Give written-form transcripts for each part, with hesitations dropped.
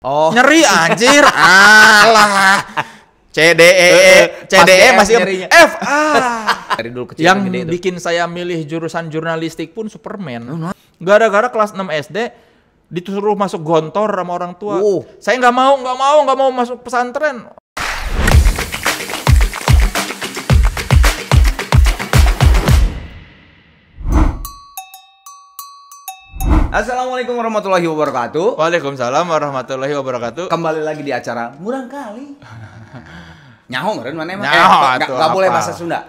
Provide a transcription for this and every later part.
Oh. Nyeri anjir. Alah. CDE masih nyerinya. F. Dari dulu kecil Yang gede itu. bikin saya milih jurusan jurnalistik pun Superman. Gara-gara kelas 6 SD disuruh masuk gontor sama orang tua. Saya nggak mau masuk pesantren. Assalamualaikum warahmatullahi wabarakatuh. Waalaikumsalam warahmatullahi wabarakatuh. Kembali lagi di acara Murang Kali. Nyaho ngeren mana emang? Nggak boleh bahasa Sunda.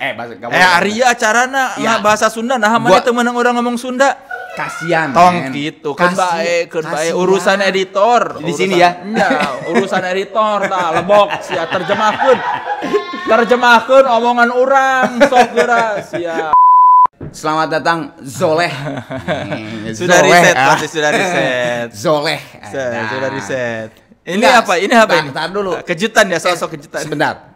Aria acarana Ya. bahasa Sunda. Nah, mana temen orang ngomong Sunda. Kasian. Tong gitu, kan baik urusan editor di sini ya. Iya, urusan editor tah lebok sia terjemahkeun omongan orang sok geura sia. Selamat datang Zoleh. Sudah riset, pasti sudah riset. Zoleh. Sudah riset. Ini Enggak, apa? Ini apa ini? Bentar dulu. Kejutan ya, sosok kejutan. Sebentar.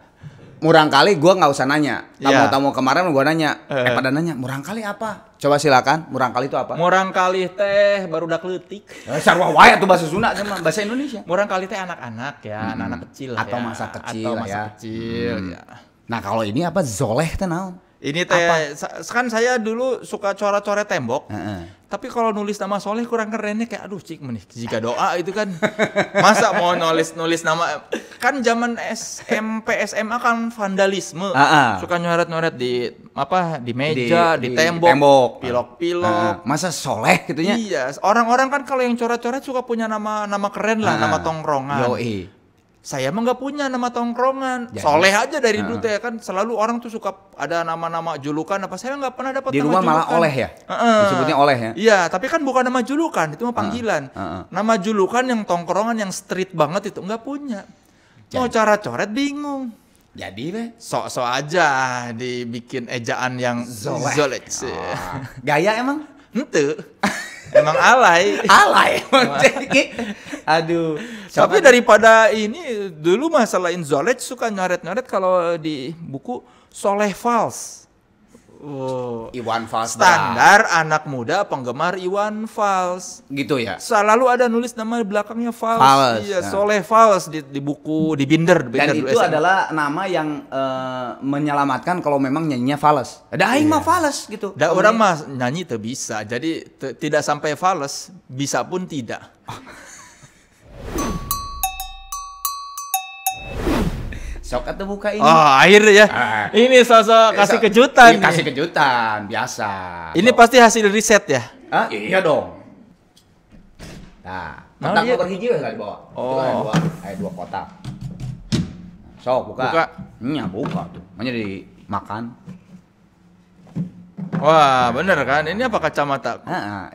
Murang Kali gua nggak usah nanya. Iya. Tamu-tamu kemarin gua nanya. Pada nanya, Murang Kali apa? Coba silakan. Murang Kali itu apa? Murang kali teh barudak leutik. Sarua wae tuh bahasa Sunda sama bahasa Indonesia. Murang kali teh anak-anak ya, anak-anak kecil Atau ya. masa kecil Atau lah masa ya. kecil ya. Nah, kalau ini apa? Zoleh teh naon? Ini teh kan saya dulu suka coret-coret tembok. Tapi kalau nulis nama Soleh kurang kerennya kayak aduh cik menih jika doa itu kan. Masa mau nulis nama kan zaman SMP SMA kan vandalisme. Suka nyoret-nyoret di meja, di tembok, pilok-pilok. Masa Soleh gitunya? Iya, orang-orang kan kalau yang coret-coret suka punya nama keren lah, nama tongkrongan. Yoi. Saya mah nggak punya nama tongkrongan. Jadi, Soleh aja dari dulu teh kan selalu orang tuh suka ada nama-nama julukan apa saya nggak pernah dapat di nama rumah julukan. malah Oleh ya? Disebutnya Oleh ya? Iya, tapi kan bukan nama julukan, itu mah panggilan. Nama julukan yang tongkrongan yang street banget itu nggak punya. Mau cara coret bingung. Jadi be Sok-sok aja dibikin ejaan yang Zoleh. Gaya emang? Henteu. Emang alay. Alay. Aduh. Tapi daripada ini dulu mah selain Zoleh suka nyoret-nyoret kalau di buku Soleh Fals. Iwan Fals. Standar anak muda penggemar Iwan Fals. Gitu ya. Selalu ada nulis nama belakangnya Fals. Fals. Iya, Soleh Fals di buku di binder. Dan itu adalah nama yang menyelamatkan kalau memang nyanyinya fals. Ada aing mah fals gitu. Da orang mah nyanyi tuh bisa. Jadi tidak sampai fals, bisa pun tidak. Sok atau buka ini. Oh, akhirnya ya. Ini sosok kasih kejutan. Kasih kejutan, biasa. Ini pasti hasil riset ya? Iya dong. Nah, kotak motor hiji we kali bawa. Itu kan dua kotak. Sok buka. Buka tuh. Makanya dimakan. Wah, bener kan? Ini apa kacamata?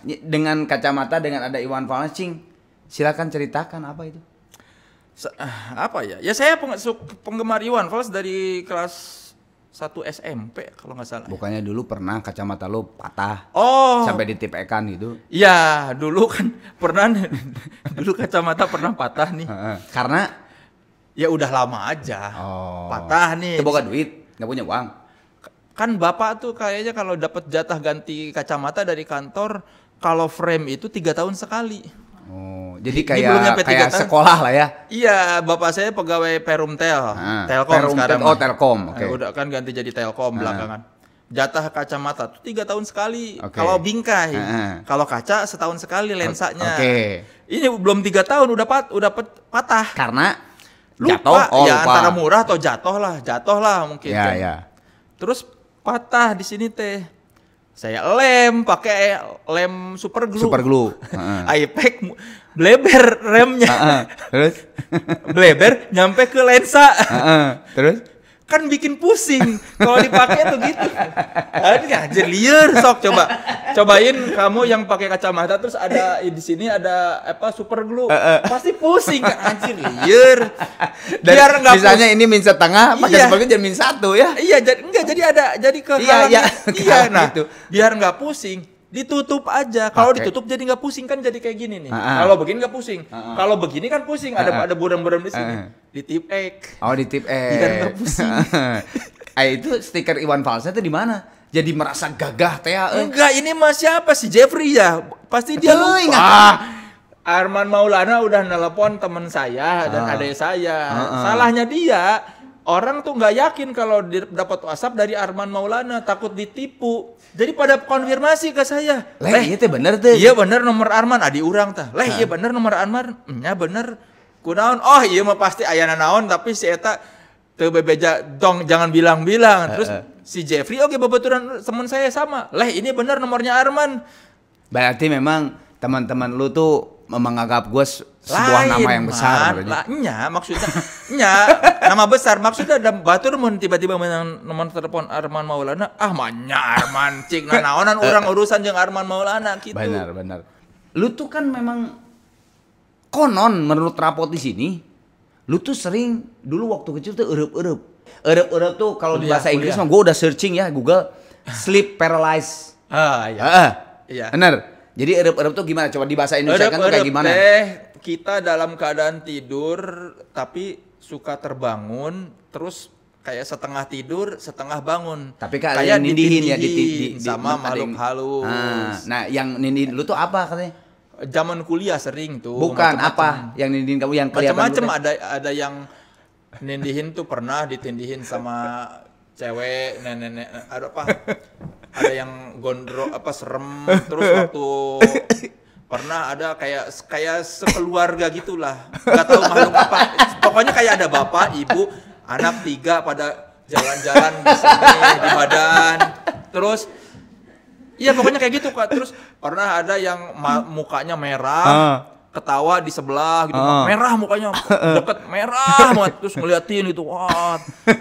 Dengan kacamata dengan ada Iwan Fals, Cing. Silakan ceritakan apa itu. Apa ya? Ya saya penggemar Iwan Fals dari kelas 1 SMP kalau nggak salah. Bukannya dulu pernah kacamata lo patah. Sampai ditipekan gitu. Iya, dulu kan pernah dulu kacamata pernah patah nih. Karena ya udah lama aja. Patah nih. Itu boga duit, nggak punya uang. Kan bapak tuh kayaknya kalau dapat jatah ganti kacamata dari kantor, kalau frame itu 3 tahun sekali. Jadi kayak sekolah lah ya. Iya, bapak saya pegawai Perumtel, Telkom sekarang. Telkom. Udah kan ganti jadi Telkom belakangan. Jatah kacamata tuh 3 tahun sekali. Kalau bingkai, kalau kaca setahun sekali lensanya. Ini belum 3 tahun udah patah. Karena lupa. Jatuh. Ya antara murah atau jatuh lah mungkin. Iya. Terus patah di sini teh. Saya pakai lem super glue. iPad bleber remnya. Terus bleber nyampe ke lensa. Terus kan bikin pusing kalau dipakai tuh gitu. Anjir liar sok cobain kamu yang pakai kacamata terus ada di sini ada super glue. Pasti pusing anjir liar. Biar enggak misalnya ini min setengah pakai super glue jadi min 1 ya. Iya, jadi kehalangan. Iya, nah gitu. Biar enggak pusing ditutup aja. Kalau ditutup jadi nggak pusing kan jadi kayak gini nih. Kalau begini nggak pusing. Kalau begini kan pusing. Ada buram-buram di sini. Di tip X. Di tip X. Biar nggak pusing. Itu stiker Iwan Falsnya tuh di mana? Jadi merasa gagah teh. Enggak, ini mah siapa sih Jeffrey ya? Pasti dia lupa. Arman Maulana udah nelpon temen saya dan adik saya. Salahnya dia, orang tuh nggak yakin kalau dapat WhatsApp dari Arman Maulana, takut ditipu. Jadi pada konfirmasi ke saya. Iya teh bener teh. Iya bener nomor Arman, adi urang tah. Iya bener nomor Arman. Nya bener. Kunaon? Oh iya mah pasti ayana naon, tapi si eta teu bebeja dong jangan bilang-bilang. Terus si Jeffrey oke babaturan teman saya sama. Ini bener nomornya Arman. Berarti memang teman-teman lu tuh menganggap gue sebuah nama yang besar. Nya maksudnya nama besar maksudnya ada batur mun tiba-tiba menang nomor telepon Arman Maulana, manya Arman cik naonan orang urusan jeung Arman Maulana gitu. Benar. Lu tuh kan memang konon menurut rapot di sini, lu tuh sering dulu waktu kecil tuh eueup-eueup. Eueup-eueup tuh kalau di bahasa Inggris mah gue udah searching ya Google sleep paralysis. Iya. Benar. Jadi eueup-eueup tuh gimana? Coba di bahasa Indonesia kan kayak gimana? Kita dalam keadaan tidur tapi suka terbangun terus kayak setengah tidur setengah bangun. Tapi kayak nindihin ya sama makhluk halus. Nah, yang nindihin lu tuh apa katanya? Zaman kuliah sering tuh. Bukan apa yang nindihin kamu yang kelihatan macam-macam ada yang nindihin tuh pernah ditindihin sama cewek nenek ada yang gondrong serem terus waktu pernah ada kayak sekeluarga gitulah nggak tahu makhluk apa pokoknya kayak ada bapak ibu anak 3 pada jalan-jalan di sini di badan terus iya pokoknya kayak gitu Kak. Terus pernah ada yang mukanya merah ketawa di sebelah gitu merah mukanya deket merah banget terus ngeliatin itu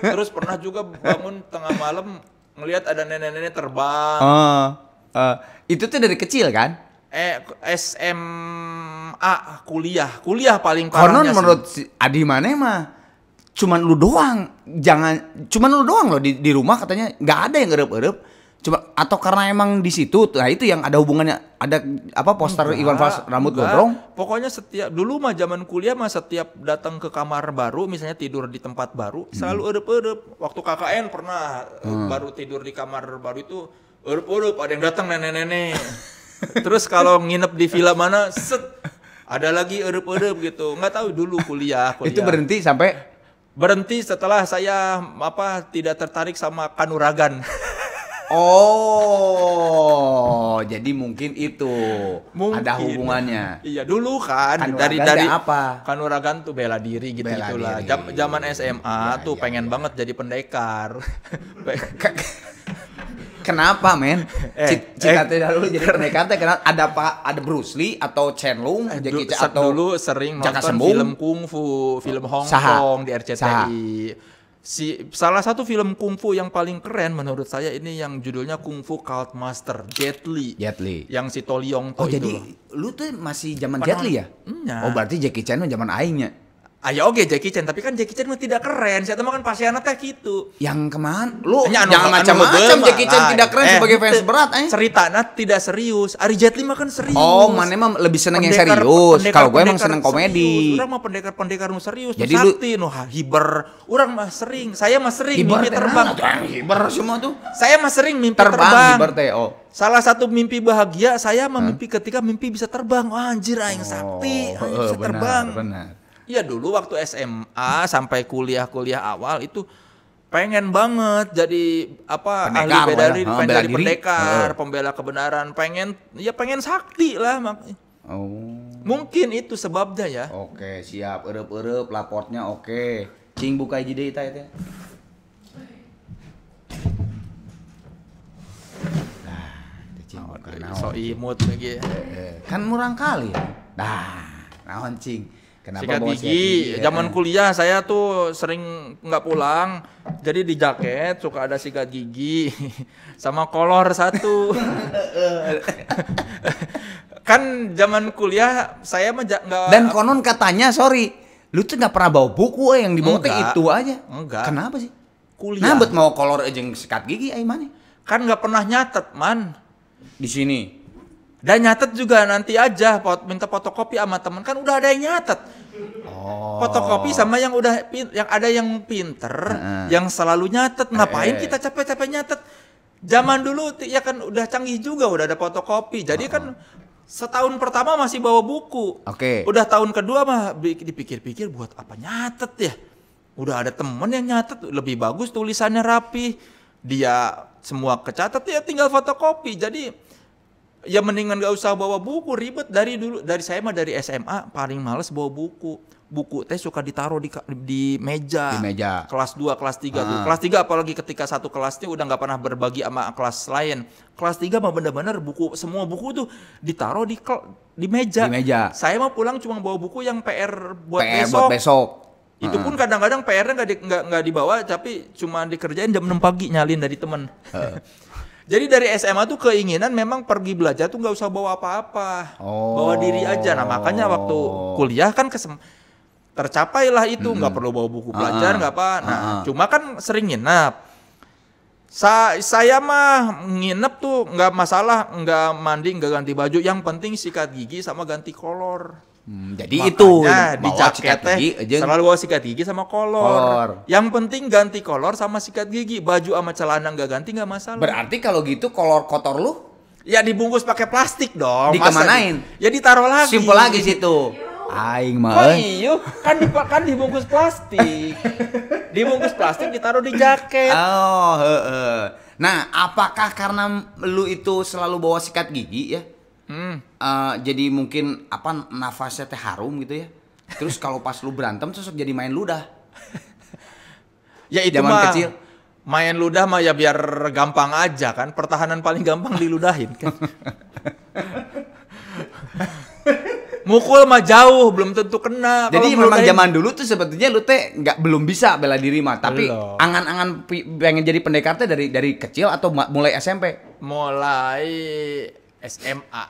terus pernah juga bangun tengah malam ngelihat ada nenek-nenek terbang. Itu tuh dari kecil kan? SMA kuliah paling parahnya. Konon menurut si Adi Mane mah cuman lu doang loh di rumah katanya nggak ada yang ngerep-ngerep. Cuma atau karena emang di situ, nah itu yang ada hubungannya, ada poster Iwan Fals rambut gondrong. Pokoknya dulu mah zaman kuliah mah setiap datang ke kamar baru, misalnya tidur di tempat baru, selalu edep-edep. Waktu KKN pernah baru tidur di kamar baru itu edep-edep, ada yang datang nenek-nenek. Terus kalau nginep di villa mana, ada lagi edep-edep gitu. Nggak tahu dulu kuliah. Itu berhenti setelah saya tidak tertarik sama kanuragan. Jadi mungkin itu ada hubungannya. Iya dulu kan dari apa? Kanuragan tuh bela diri gitu-gitulah. Zaman SMA tuh pengen banget jadi pendekar. Kenapa men? Cita-cita dulu jadi pendekar teh kenapa? Ada Bruce Lee atau Chen Lung, Jackie Chan atau dulu sering nonton film kungfu, film Hong Kong di RCTI. Salah satu film kungfu yang paling keren menurut saya ini yang judulnya Kungfu Cult Master Jet Li. Yang si To Leong To itu. Jadi lu tuh masih zaman Jet Li ya? Iya. Berarti Jackie Chan zaman aingnya. Oke Jackie Chan, tapi kan Jackie Chan mah tidak keren. Saya temukan pasiennya teh gitu. Yang kemana? Lu jangan macam-macam Jackie Chan tidak keren sebagai fans berat. Ceritanya tidak serius. Ari Jet Li mah kan serius. Mana emang lebih seneng yang serius. Kalau gue emang seneng komedi. Orang mah pendekar nu serius. Jadi lu hiber. Orang mah sering. Saya mah sering mimpi terbang. Hiber semua tuh. Saya mah sering mimpi terbang. Hiber teh. Salah satu mimpi bahagia saya mah mimpi ketika mimpi bisa terbang. Anjir aing sakti, bisa terbang. Benar. Iya dulu waktu SMA sampai kuliah awal itu pengen banget jadi ahli bela diri, pendekar, pembela kebenaran, pengen sakti lah mungkin itu sebabnya ya. Oke, siap, erep laportnya oke. Cing buka hiji deui eta teh. So imut lagi. Kan murang kali. Naon cing? Sikat gigi, zaman kuliah saya tuh sering nggak pulang, jadi di jaket suka ada sikat gigi sama kolor satu. Kan zaman kuliah saya mah nggak. Dan konon katanya, sorry, lu tuh nggak pernah bawa buku yang dibawa teh itu aja. Enggak. Kenapa sih? Kuliah. Nah, mau kolor aja sikat gigi, mana? Kan nggak pernah nyatet man. Di sini. Dan nyatet juga nanti aja, minta fotokopi sama temen kan udah ada yang nyatet. Fotokopi sama yang ada yang pinter, yang selalu nyatet. Ngapain kita capek-capek nyatet? Zaman dulu ya kan udah canggih juga, udah ada fotokopi. Jadi kan Setahun pertama masih bawa buku. Oke. Udah tahun kedua mah dipikir-pikir buat apa nyatet ya. Udah ada temen yang nyatet, lebih bagus tulisannya rapi. Dia semua kecatat ya tinggal fotokopi. Jadi ya mendingan gak usah bawa buku, ribet. Dari saya mah dari SMA paling males bawa buku. Buku teh suka ditaruh di meja. Di meja. Kelas 2, kelas 3 tuh. Kelas 3 apalagi ketika satu kelasnya udah gak pernah berbagi sama kelas lain. Kelas 3 mah bener-bener semua buku tuh ditaruh di meja. Di meja. Saya mah pulang cuma bawa buku yang PR buat Buat besok. Itu pun kadang-kadang PR-nya nggak dibawa, tapi cuma dikerjain jam 6 pagi nyalin dari temen. Jadi dari SMA tuh keinginan memang pergi belajar tuh nggak usah bawa apa-apa, bawa diri aja. Nah makanya waktu kuliah kan tercapailah itu, nggak perlu bawa buku belajar, nggak apa. Nah cuma kan sering nginep. Saya mah nginep tuh nggak masalah, nggak mandi, nggak ganti baju. Yang penting sikat gigi sama ganti kolor. Jadi makanya itu di jaketnya selalu bawa sikat gigi sama kolor. Yang penting ganti kolor sama sikat gigi. Baju sama celana nggak ganti nggak masalah. Berarti kalau gitu kolor kotor lu ya dibungkus pakai plastik dong. Dikemanain? Ya ditaruh lagi. Simpel lagi situ. Aing mah. Oh iya, kan dibungkus plastik. Dibungkus plastik ditaruh di jaket. Oh, heeh. Nah, apakah karena lu itu selalu bawa sikat gigi ya? Jadi mungkin nafasnya teh harum gitu ya. Terus kalau pas lu berantem terus jadi main ludah. Ya itu zaman mah kecil. Main ludah mah ya biar gampang aja kan. Pertahanan paling gampang diludahin kan. Mukul mah jauh belum tentu kena. Jadi memang zaman dulu tuh sebetulnya lu teh belum bisa bela diri mah, tapi angan-angan pengen jadi pendekar teh dari kecil atau mulai SMP? Mulai SMA.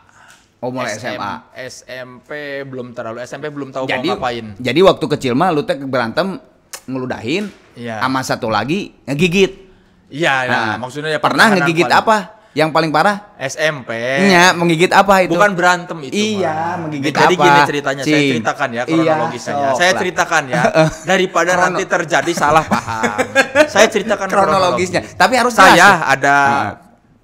Oh, mulai SMA. SMP belum terlalu, SMP belum tahu mau ngapain. Jadi waktu kecil mah lu teh berantem ngeludahin, sama satu lagi ngegigit. Iya, nah, maksudnya ya pernah ngegigit apa? Yang paling parah? SMP. Iya, menggigit apa itu? Bukan berantem itu. Iya, menggigit jadi apa? Jadi gini ceritanya, saya ceritakan ya kronologisnya. Saya ceritakan ya, daripada nanti terjadi salah paham. Saya ceritakan kronologisnya. Tapi harus saya ada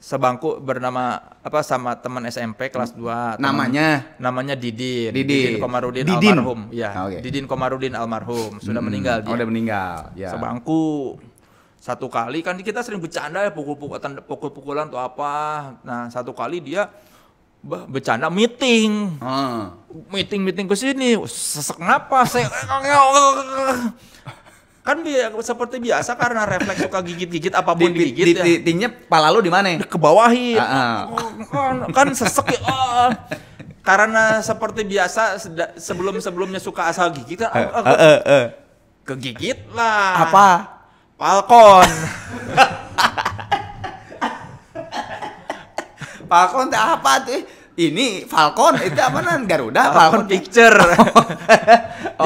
sebangku bernama sama teman SMP kelas 2. Namanya Didin. Didin Komarudin almarhum. Ya, Didin Komarudin almarhum. Sudah meninggal dia. Udah meninggal. Ya. Sebangku. Satu kali kan kita sering bercanda ya pukul-pukulan atau apa. Nah satu kali dia bercanda meeting ke sini, sesek napas, kan seperti biasa karena refleks suka gigit-gigit apapun digigit ya. Titiknya pala lu di mana? Kebawahin, kan sesek ya. Karena seperti biasa sebelumnya suka asal gigit kan, kegigit lah. Apa? Falcon. Falcon itu apa tuh? Ini Falcon itu apa nan? Garuda Falcon Picture.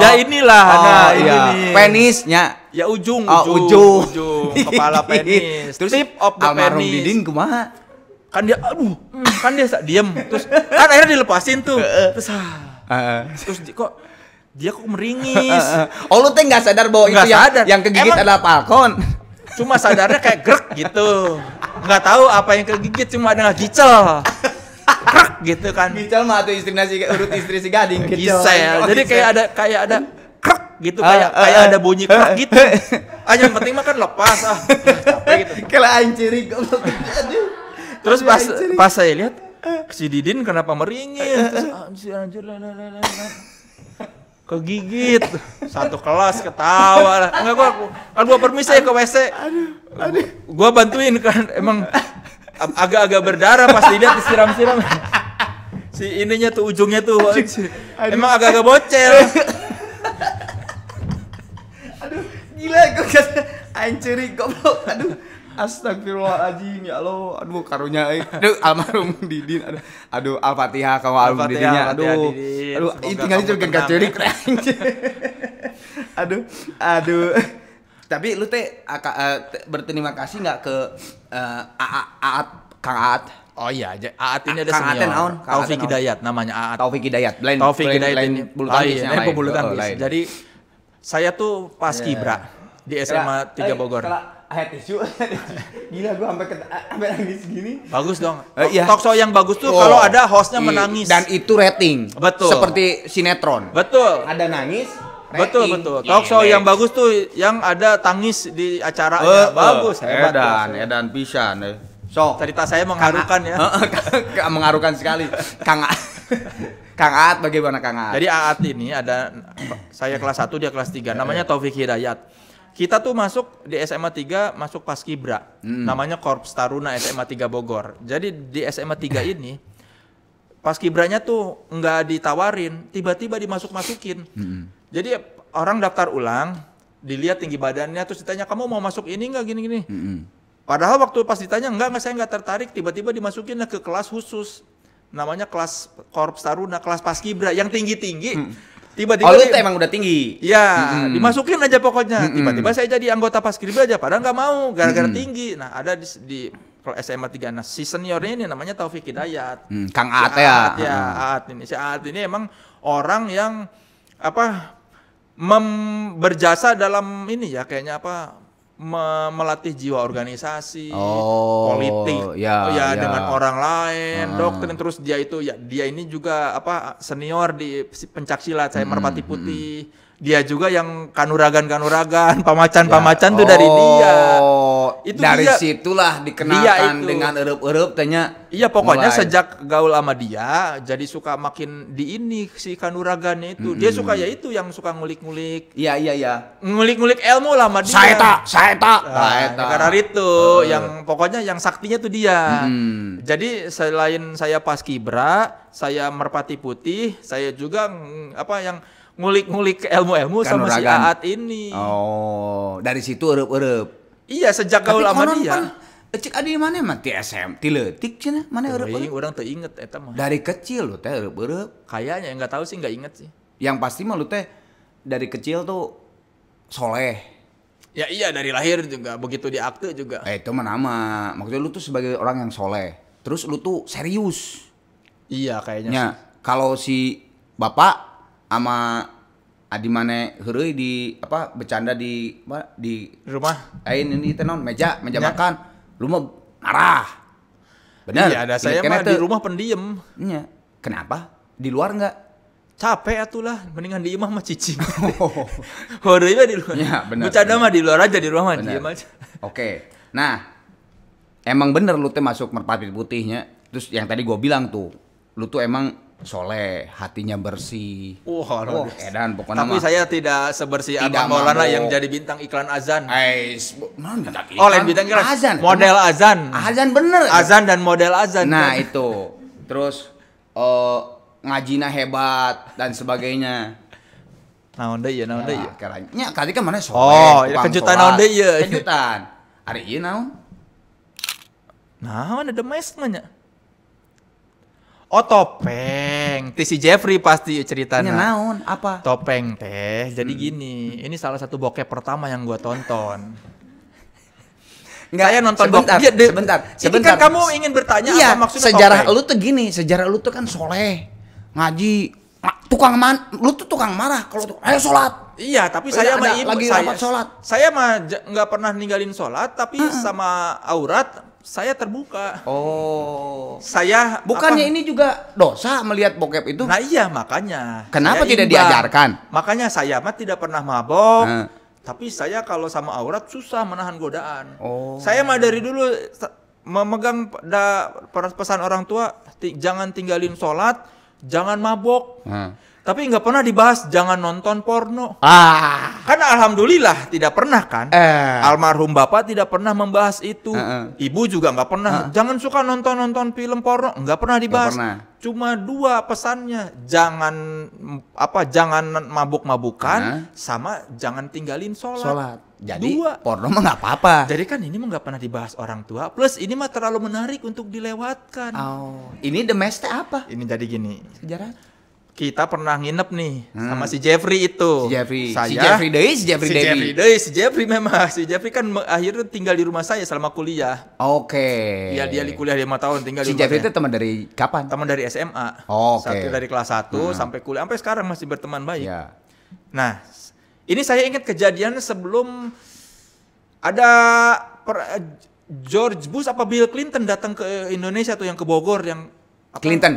Ya inilah ini nih. Penisnya. Ya ujung kepala penis. Terus tip of the almarhum penis. Didin kumaha? Kan dia diem. Terus kan akhirnya dilepasin tuh. Terus dia kok meringis. Oh lu teh nggak sadar bahwa itu yang kegigit adalah Falcon. Cuma sadarnya kayak grek gitu. Nggak tahu apa yang kegigit, cuma ada gicel. Grek gitu kan. Gicel mah tuh urut istri si Gading. Gicel. Jadi kayak ada krek gitu, kayak ada bunyi krek gitu. Yang penting mah kan lepas capek gitu. Kalau anjiri goblok. Terus pas saya lihat si Didin kenapa meringis? Terus anjir kegigit. Satu kelas ketawa lah. Enggak gua permisi ya ke WC. Gua bantuin kan emang agak-agak berdarah pas dilihat disiram-siram. Si ininya tuh ujungnya tuh emang agak-agak bocel. Aduh, gila gua kata anjir goblok. Aduh. Astagfirullahaladzim ya Allah, aduh karunya, aduh almarhum Didin, aduh Al-Fatihah kalau almarhum Didinnya, aduh tinggal itu gak cerik, aduh, tapi lu teh berterima kasih nggak ke Kang Aat? Oh iya, Aat ini ada senior, Taufik Hidayat namanya Aat. Taufik Hidayat, Taufik Hidayat ini bulu tangkis. Jadi saya tuh pas kibra di SMA 3 Bogor. air tisu. Gila gua sampai nangis gini. Bagus dong. Iya. Talk show yang bagus tuh kalau ada hostnya menangis. Dan itu rating. Betul. Seperti sinetron. Betul. Ada nangis. Betul. Talk show yang bagus tuh yang ada tangis di acaranya. Bagus. Hebat. Edan pisan. So, cerita saya mengharukan ya. Mengharukan sekali. Kang Aat bagaimana Kang Aat? Jadi Aat ini ada saya kelas 1 dia kelas 3. Namanya Taufik Hidayat. Kita tuh masuk di SMA 3 masuk Paskibra. Namanya Korps Taruna SMA 3 Bogor. Jadi di SMA 3 ini Paskibranya tuh nggak ditawarin, tiba-tiba dimasuk-masukin. Jadi orang daftar ulang, dilihat tinggi badannya, terus ditanya kamu mau masuk ini nggak gini-gini. Padahal waktu pas ditanya enggak saya nggak tertarik, tiba-tiba dimasukin ke kelas khusus. Namanya kelas Korps Taruna, kelas Paskibra yang tinggi-tinggi. Tiba-tiba lu emang udah tinggi. Iya, dimasukin aja pokoknya. Tiba-tiba saya jadi anggota Paskibra aja, padahal nggak mau gara-gara tinggi. Nah, ada di SMA 3. Nah, si seniornya ini namanya Taufik Hidayat. Kang Aat ya. Aat ini. Si Aat ini emang orang yang berjasa dalam ini ya, kayaknya melatih jiwa organisasi, politik, dengan orang lain, doktrin. Terus dia ini juga senior di pencaksilat saya Merpati Putih. Dia juga yang kanuragan, pamacan tuh dari dia. Itu dari situlah dikenalkan dengan erup-erup tanya. Iya, pokoknya sejak gaul sama dia jadi suka makin di ini si kanuragannya itu. Dia suka yang suka ngulik-ngulik. Iya. Ngulik-ngulik ilmu lah sama dia. Saya tak. Karena itu yang pokoknya yang saktinya tuh dia. Jadi selain saya Paskibra, saya Merpati Putih, saya juga yang ngulik-ngulik ilmu-ilmu sama si Aat ini. Dari situ erup-erup. Iya, sejak gaul sama dia. Cik adi mana mah ti SM, ti leutik cenah, mana erup-erup. Urang teu inget eta mah. Dari kecil lu teh erup-erup. Kayaknya enggak tahu sih, enggak inget sih. Yang pasti mah lu teh dari kecil tuh soleh. Ya iya, dari lahir juga begitu di akte juga. Itu mah nama. Maksudnya lu tuh sebagai orang yang soleh. Terus lu tuh serius. Iya kayaknya sih. Kalau si bapak sama adi mane heureuy di bercanda di rumah. Ini teh naon meja makan. Lu mah marah. Bener. Iya, ada saya mah di rumah pendiam. Iya. Kenapa? Di luar enggak? Capek atulah, mendingan di imah mah cicing. Heureuy mah di luar. Iya, bener. Bercanda mah di luar aja, di rumah mah diem aja. Oke. Nah, emang bener lu teh masuk Merpati Putihnya. Terus yang tadi gua bilang tuh, lu tuh emang soleh, hatinya bersih. Edan pokoknya. Tapi saya tidak sebersih Arman Maulana yang jadi bintang iklan azan. Lain bintang iklan azan. Model azan. Azan bener. Azan dan model azan. Nah, itu. Terus ngajina hebat dan sebagainya. Naon deui ya, naon deui. Nya kali kan mana soleh. Kejutan naon deui ya. Kejutan. Ari ieu naon? Naon ada mes nya? Topeng. Si Jeffrey pasti ceritanya. Naon? Apa? Topeng teh. Jadi gini, ini salah satu bokep pertama yang gua tonton. Saya nonton sebentar. Ini kan kamu ingin bertanya apa maksudnya sejarah topeng? Lu tuh gini, sejarah lu tuh kan soleh, ngaji, lu tuh tukang marah kalau tuh ayo sholat. Iya, tapi saya mah lagi rapat sholat. Saya mah nggak pernah ninggalin sholat, tapi sama aurat saya terbuka. Saya bukannya ini juga dosa melihat bokep itu? Nah iya, makanya. Kenapa tidak diajarkan? Makanya saya mah tidak pernah mabok. Tapi saya kalau sama aurat susah menahan godaan. Saya mah dari dulu memegang pesan orang tua, jangan tinggalin sholat, jangan mabok. Tapi nggak pernah dibahas jangan nonton porno. Kan alhamdulillah tidak pernah kan. Almarhum bapak tidak pernah membahas itu. Ibu juga nggak pernah. Jangan suka nonton film porno, nggak pernah dibahas. Cuma 2 pesannya, jangan mabuk-mabukan, sama jangan tinggalin sholat. Jadi porno mah nggak apa-apa. Jadi kan ini mah nggak pernah dibahas orang tua. Plus ini mah terlalu menarik untuk dilewatkan. Ini the meste apa? Ini jadi gini. Sejarah. Kita pernah nginep nih sama si Jeffrey itu. Si Jeffrey memang. Si Jeffrey kan akhirnya tinggal di rumah saya selama kuliah. Ya dia kuliah 5 tahun tinggal di rumah. Si Jeffrey itu teman dari kapan? Teman dari SMA. Satu dari kelas 1 sampai kuliah, sampai sekarang masih berteman baik. Nah, ini saya ingat kejadian sebelum Ada George Bush apa Bill Clinton datang ke Indonesia tuh yang ke Bogor yang apa? Clinton.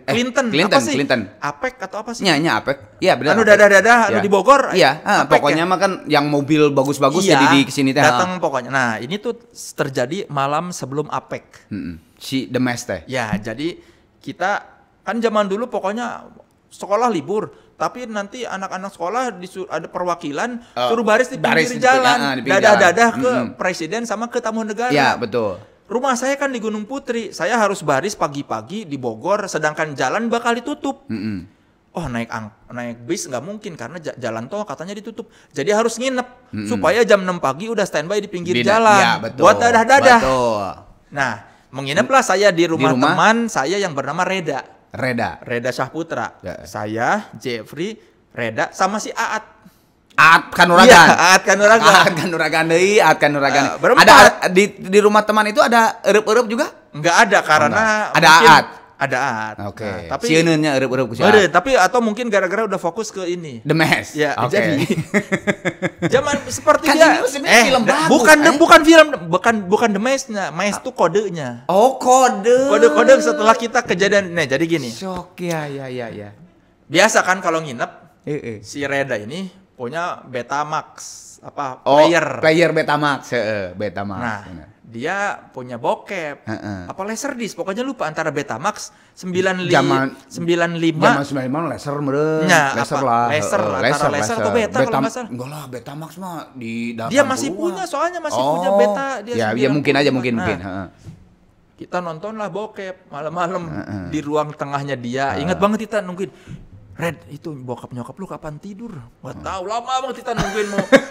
Apa sih? Clinton. APEC atau apa sih? Iya, APEC. Iya, benar. Anu dadah-dadah anu di Bogor. Iya, pokoknya mah kan yang mobil bagus-bagus jadi di kesini teh. Datang pokoknya. Nah, ini tuh terjadi malam sebelum APEC. Si The Mask teh. Ya, jadi kita kan zaman dulu pokoknya sekolah libur, tapi nanti anak-anak sekolah ada perwakilan suruh baris di pinggir jalan, dadah-dadah ke presiden sama ke tamu negara. Iya, betul. Rumah saya kan di Gunung Putri, saya harus baris pagi-pagi di Bogor, sedangkan jalan bakal ditutup. Oh, naik bis nggak mungkin karena jalan tol katanya ditutup. Jadi harus nginep supaya jam 6 pagi udah standby di pinggir jalan. Ya, betul. Buat dadah-dadah. Betul. Nah, menginaplah saya di rumah teman saya yang bernama Reda Syahputra. Ya. Saya, Jeffrey, Reda, sama si Aat. Aat Kanuragan. Iya, Aat Kanuragan. Ada di rumah teman itu ada eueup-eueup juga? Enggak ada karena ada Aat. Ada Aat. Oke. Nah, tapi sieunnya eueup-eueup ku si Aat. Tapi atau mungkin gara-gara udah fokus ke ini. The Mask. Ya, jadi zaman seperti kan dia. Film bagus, bukan film, bukan The Mask-nya. Mask itu kodenya. Oh, kode. Kode setelah kita kejadian. Nah, jadi gini. Shock ya. Biasa kan kalau nginep si Reda ini punya Betamax player Betamax, Betamax. Nah, dia punya bokep. Apa Laserdisc, pokoknya lupa antara Betamax 95. Zaman 95 laser meureun. Laser atau beta kalau enggak salah. Enggak lah, Betamax mah di dalam. Dia masih punya, soalnya masih punya beta dia. Ya mungkin aja. Kita nontonlah bokep malam-malam di ruang tengahnya dia. Ingat banget kita nungguin. Red, itu bokap nyokap lu kapan tidur? Gak tahu, lama banget kita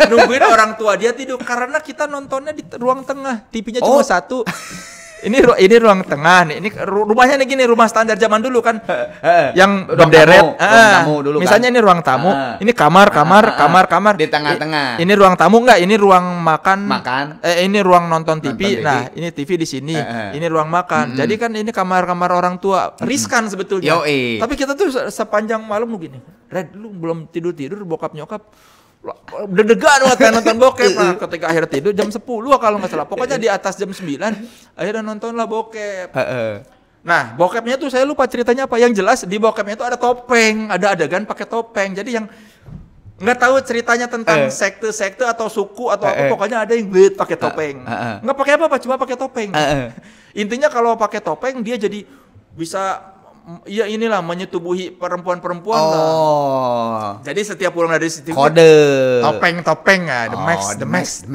nungguin orang tua dia tidur karena kita nontonnya di ruang tengah. TV-nya cuma satu. Ini ruang tengah nih. Ini rumahnya nih gini, rumah standar zaman dulu kan. Yang berderet. Ruang tamu dulu kan. Misalnya ini ruang tamu, ini kamar. Di tengah-tengah. Ini ruang tamu enggak? Ini ruang makan. Ini ruang nonton TV. Nah, ini TV di sini. Ini ruang makan. Jadi kan ini kamar-kamar orang tua. Riskan sebetulnya. Tapi kita tuh sepanjang malam begini. Red, lu belum tidur-tidur bokap nyokap. Deg-degan waktu nonton bokep. Nah, ketika akhir tidur jam 10 kalau nggak salah. Pokoknya di atas jam 9 akhirnya nontonlah bokep. Nah, bokepnya tuh saya lupa ceritanya apa. Yang jelas di bokepnya itu ada topeng, ada adegan pakai topeng. Jadi yang nggak tahu ceritanya tentang sekte atau suku atau apa, pokoknya ada yang pakai topeng. Nggak pakai apa-apa, cuma pakai topeng. Intinya kalau pakai topeng dia jadi bisa inilah menyetubuhi perempuan-perempuan lah. Jadi setiap pulang dari situ kode topeng The Mask.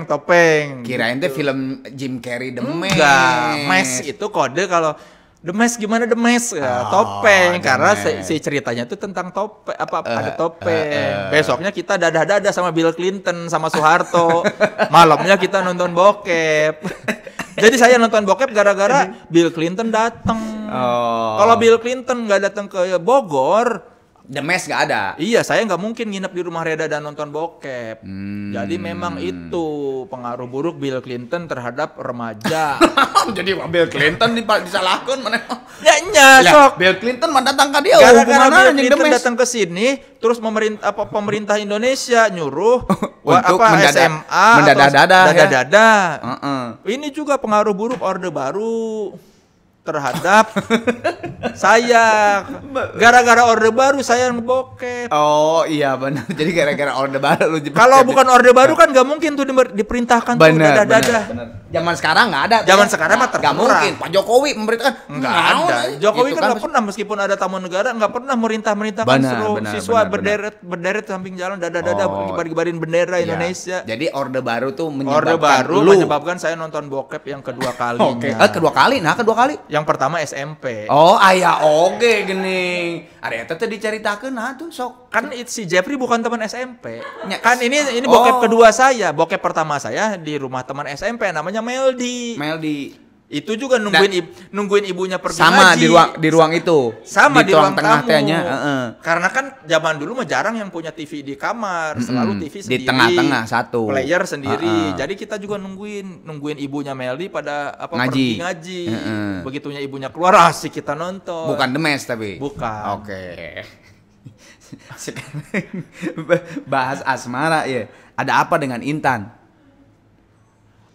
Topeng. Kirain teh film Jim Carrey The Mask. Enggak, Mask itu kode. Kalau The Mask gimana The Mask? Topeng. Karena si ceritanya itu tentang topeng, ada topeng. Besoknya kita dadah-dadah sama Bill Clinton sama Soeharto. Malamnya kita nonton bokep. Jadi saya nonton bokep gara-gara Bill Clinton datang. Kalau Bill Clinton nggak datang ke Bogor, The Mask nggak ada. Iya, saya nggak mungkin nginep di rumah Reda dan nonton bokep. Jadi memang itu pengaruh buruk Bill Clinton terhadap remaja. Jadi Bill Clinton disalahkan mana? Ya, sok. Bill Clinton mah datang ke dia. Gara-gara Bill Clinton datang ke sini, terus pemerintah Indonesia nyuruh untuk SMA mendadah-dadah. Ini juga pengaruh buruk Orde Baru terhadap saya. Gara-gara Orde Baru saya ngebokep. Oh iya benar. Jadi gara-gara Orde Baru lu. Kalau bukan Orde Baru kan nggak mungkin tuh diperintahkan tuh dadah-dadah. Zaman sekarang nggak ada. Zaman sekarang mah terserah. Nggak mungkin. Pak Jokowi memerintahkan. Nggak ada. Jokowi kan nggak pernah, meskipun ada tamu negara, nggak pernah merintahkan seluruh siswa berderet samping jalan dadah-dadah kibar-kibarin bendera Indonesia. Jadi Orde Baru tuh menyebabkan saya nonton bokep yang kedua kalinya. Kedua kali? Nah, kedua kali? Yang pertama SMP. Oh, aya oge geuning. Ada eta teh dicaritakeun tuh sok. Kan si Jeffrey bukan teman SMP. Kan ini bokep kedua saya. Bokep pertama saya di rumah teman SMP namanya Meldi. Itu juga nungguin ibunya pergi sama ngaji. di ruang itu. Sama di ruang tengah tehnya. Karena kan zaman dulu mah jarang yang punya TV di kamar, selalu TV sendiri. Di tengah-tengah satu. Player sendiri. Jadi kita juga nungguin ibunya Meldi pada pergi ngaji. Begitunya ibunya keluar asik kita nonton. Bukan The Mask tapi. Bukan. Oke. Sekarang bahas asmara ya. Ada apa dengan Intan?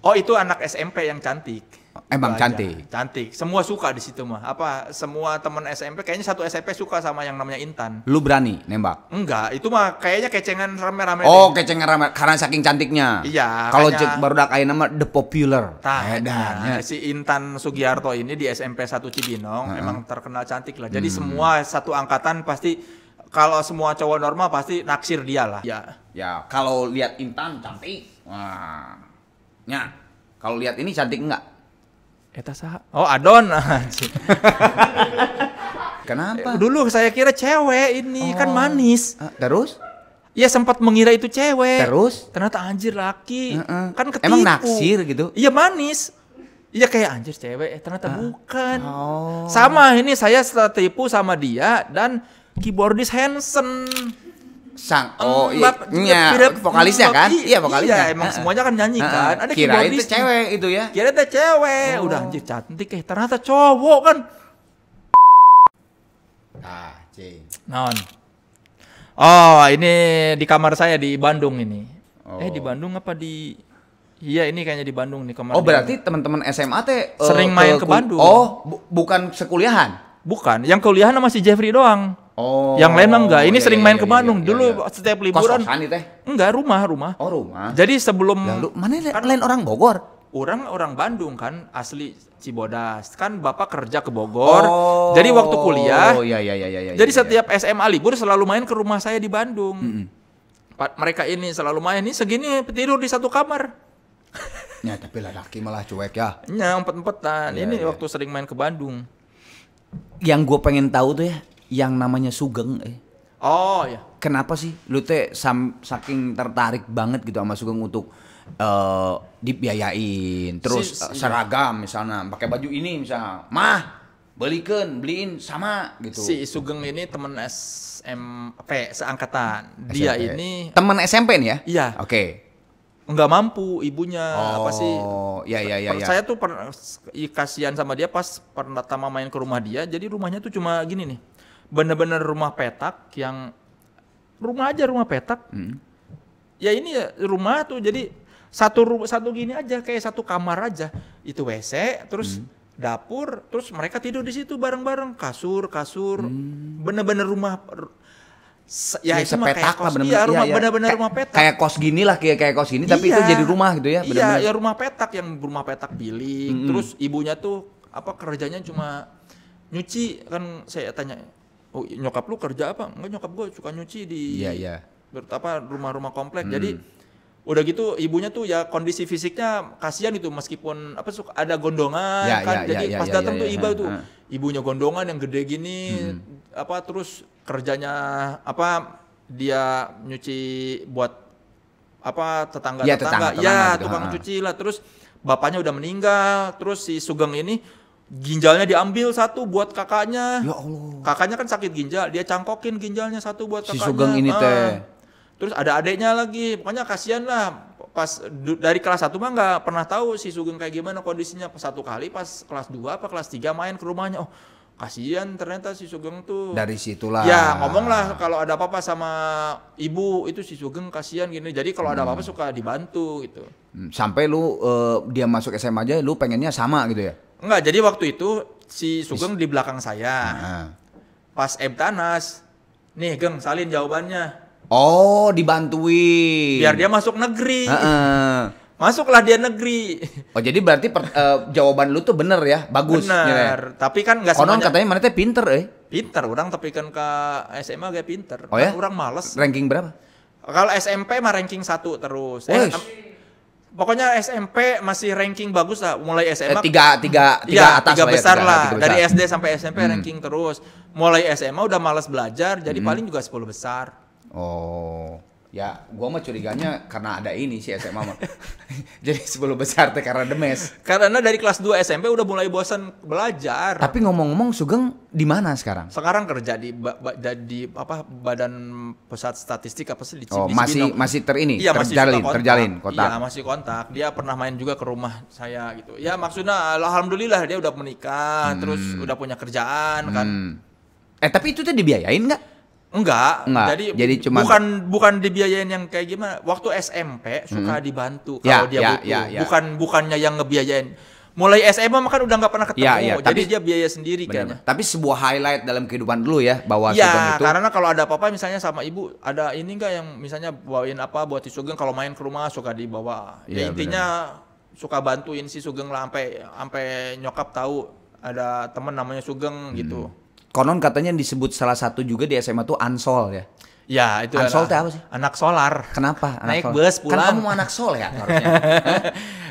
Oh, itu anak SMP yang cantik. Emang Itu aja. cantik. Cantik. Semua suka di situ mah. Apa semua teman SMP kayaknya satu SMP suka sama yang namanya Intan. Lu berani nembak? Enggak, itu mah kayaknya kecengan rame-rame. Oh, deh. kecengan rame karena saking cantiknya. Iya. Kalau makanya- baru dak nama the popular. Nah, si Intan Sugiarto ini di SMP 1 Cibinong emang terkenal cantik lah. Jadi semua satu angkatan pasti kalau semua cowok normal pasti naksir dia lah. Ya. Ya, kalau lihat Intan cantik. Wah. Ya. Kalau lihat ini cantik enggak? Eta saha? Oh, Adon. Kenapa? Dulu saya kira cewek ini kan manis. Terus? Iya sempat mengira itu cewek. Terus? Ternyata anjir laki. Kan ketipu. Emang naksir gitu? Iya manis. Iya kayak anjir cewek, ternyata bukan. Oh. Sama ini saya tertipu sama dia dan keyboardis Hansen. Iya, vokalisnya kan? Iya, vokalisnya. Iya, emang semuanya kan nyanyi kan. Ada kirain itu keyboardis. cewek itu ya. Kira itu cewek. Udah anjir cantik ternyata cowok kan. Cing. Non. Oh, ini di kamar saya di Bandung ini. Di Bandung apa di Iya, ini kayaknya di Bandung nih kamar. Oh, berarti teman-teman SMA teh sering main ke Bandung. Oh, bukan sekuliahan. Bukan, yang kuliahan sama si Jeffrey doang. Oh. Yang lain mah enggak. Ini Iya, sering iya, main iya, ke Bandung. iya, Dulu iya. setiap liburan. Kos-kosan itu teh? Enggak, rumah. Oh, rumah. Jadi sebelum Lalu mana kan lain orang Bogor? orang Bandung kan asli Cibodas. Kan Bapak kerja ke Bogor. Jadi waktu kuliah. Oh, iya. Jadi setiap SMA libur selalu main ke rumah saya di Bandung. Mereka ini selalu main ini segini tidur di satu kamar. Ya, tapi laki malah cuek ya. Ya, empet-empetan. Iya, Ini iya. waktu sering main ke Bandung. Yang gue pengen tahu tuh ya, yang namanya Sugeng. Oh ya. Kenapa sih lu teh saking tertarik banget gitu sama Sugeng untuk dibiayain, terus seragam misalnya, pakai baju ini misalnya, beliin sama gitu. Si Sugeng ini temen SMP seangkatan. Dia SMP. ini teman SMP nih ya? Iya. Oke. nggak mampu ibunya apa sih? Oh, iya. Saya tuh pernah kasihan sama dia pas pertama main ke rumah dia. Jadi rumahnya tuh cuma gini nih, bener-bener rumah petak yang rumah petak. Ya ini ya rumah tuh jadi satu gini aja kayak satu kamar aja. Itu WC, terus dapur, terus mereka tidur di situ bareng-bareng, kasur. Bener-bener rumah. Ya itu mah kayak kos, bener-bener rumah petak. Kayak kos gini lah, kayak kos gini, tapi itu jadi rumah gitu ya. Iya, ya rumah petak bilik. Terus ibunya tuh kerjanya cuma nyuci. Kan saya tanya, oh nyokap lu kerja apa? Enggak, nyokap gue suka nyuci di rumah-rumah komplek. Jadi udah gitu ibunya tuh ya kondisi fisiknya kasihan itu, meskipun suka ada gondongan jadi pas datang tuh ibunya gondongan yang gede gini, terus kerjanya dia nyuci buat tetangga gitu. Tukang cuci lah. Terus bapaknya udah meninggal, terus si Sugeng ini ginjalnya diambil satu buat kakaknya. Ya Allah. Kakaknya kan sakit ginjal, dia cangkokin ginjalnya satu buat kakaknya. Si Sugeng ini teh. Terus ada adeknya lagi, pokoknya kasihan lah. Pas dari kelas 1 mah nggak pernah tahu si Sugeng kayak gimana kondisinya. Satu kali pas kelas 2 kelas 3 main ke rumahnya, oh kasihan ternyata si Sugeng tuh. Dari situlah. Ya ngomong lah kalau ada apa-apa sama ibu itu si Sugeng kasihan gini. Jadi kalau ada apa-apa suka dibantu gitu. Sampai lu dia masuk SMA aja lu pengennya sama gitu ya? Enggak, jadi waktu itu si Sugeng di belakang saya. Pas Tanas, nih Geng salin jawabannya. Oh, dibantuin. Biar dia masuk negeri. Masuklah dia negeri. Oh, jadi berarti jawaban lu tuh bener ya, bagus. Bener. Tapi kan nggak semuanya. Konon katanya mana teh pinter Pinter, orang tapi kan ke SMA agak pinter. Oh ya? Orang males. Ranking berapa? Kalau SMP mah ranking 1 terus. Pokoknya SMP masih ranking bagus lah. Mulai SMA tiga atas besar lah. Tiga Dari besar. SD sampai SMP ranking terus. Mulai SMA udah malas belajar, jadi paling juga 10 besar. Oh, ya, gua mah curiganya karena ada ini sih SMA mah. Jadi 10 besar teh karena demes. Karena dari kelas 2 SMP udah mulai bosan belajar. Tapi ngomong-ngomong Sugeng di mana sekarang? Sekarang kerja di Badan Pusat Statistik apa sih di Oh, Cibinong. masih Iya, terjalin kontak. Iya, masih kontak. Dia pernah main juga ke rumah saya gitu. Ya maksudnya alhamdulillah dia udah menikah, terus udah punya kerjaan kan. Tapi itu tuh dibiayain nggak? Enggak. Jadi cuma bukan dibiayain yang kayak gimana. Waktu SMP suka dibantu kalau dia butuh. Bukannya yang ngebiayain. Mulai SMA kan udah nggak pernah ketemu, jadi dia biaya sendiri kayaknya. Tapi sebuah highlight dalam kehidupan dulu ya, bawa Sugeng itu. Karena kalau ada apa-apa misalnya sama ibu, ada ini nggak yang misalnya bawain apa buat si Sugeng, kalau main ke rumah suka dibawa. Ya intinya suka bantuin si Sugeng lah, sampai nyokap tahu ada temen namanya Sugeng gitu. Konon katanya disebut salah satu juga di SMA tuh Ansol ya. Ya itu Ansol itu apa sih? Anak solar. Kenapa? Naik bus pulang. Kan kamu anak sol ya harusnya.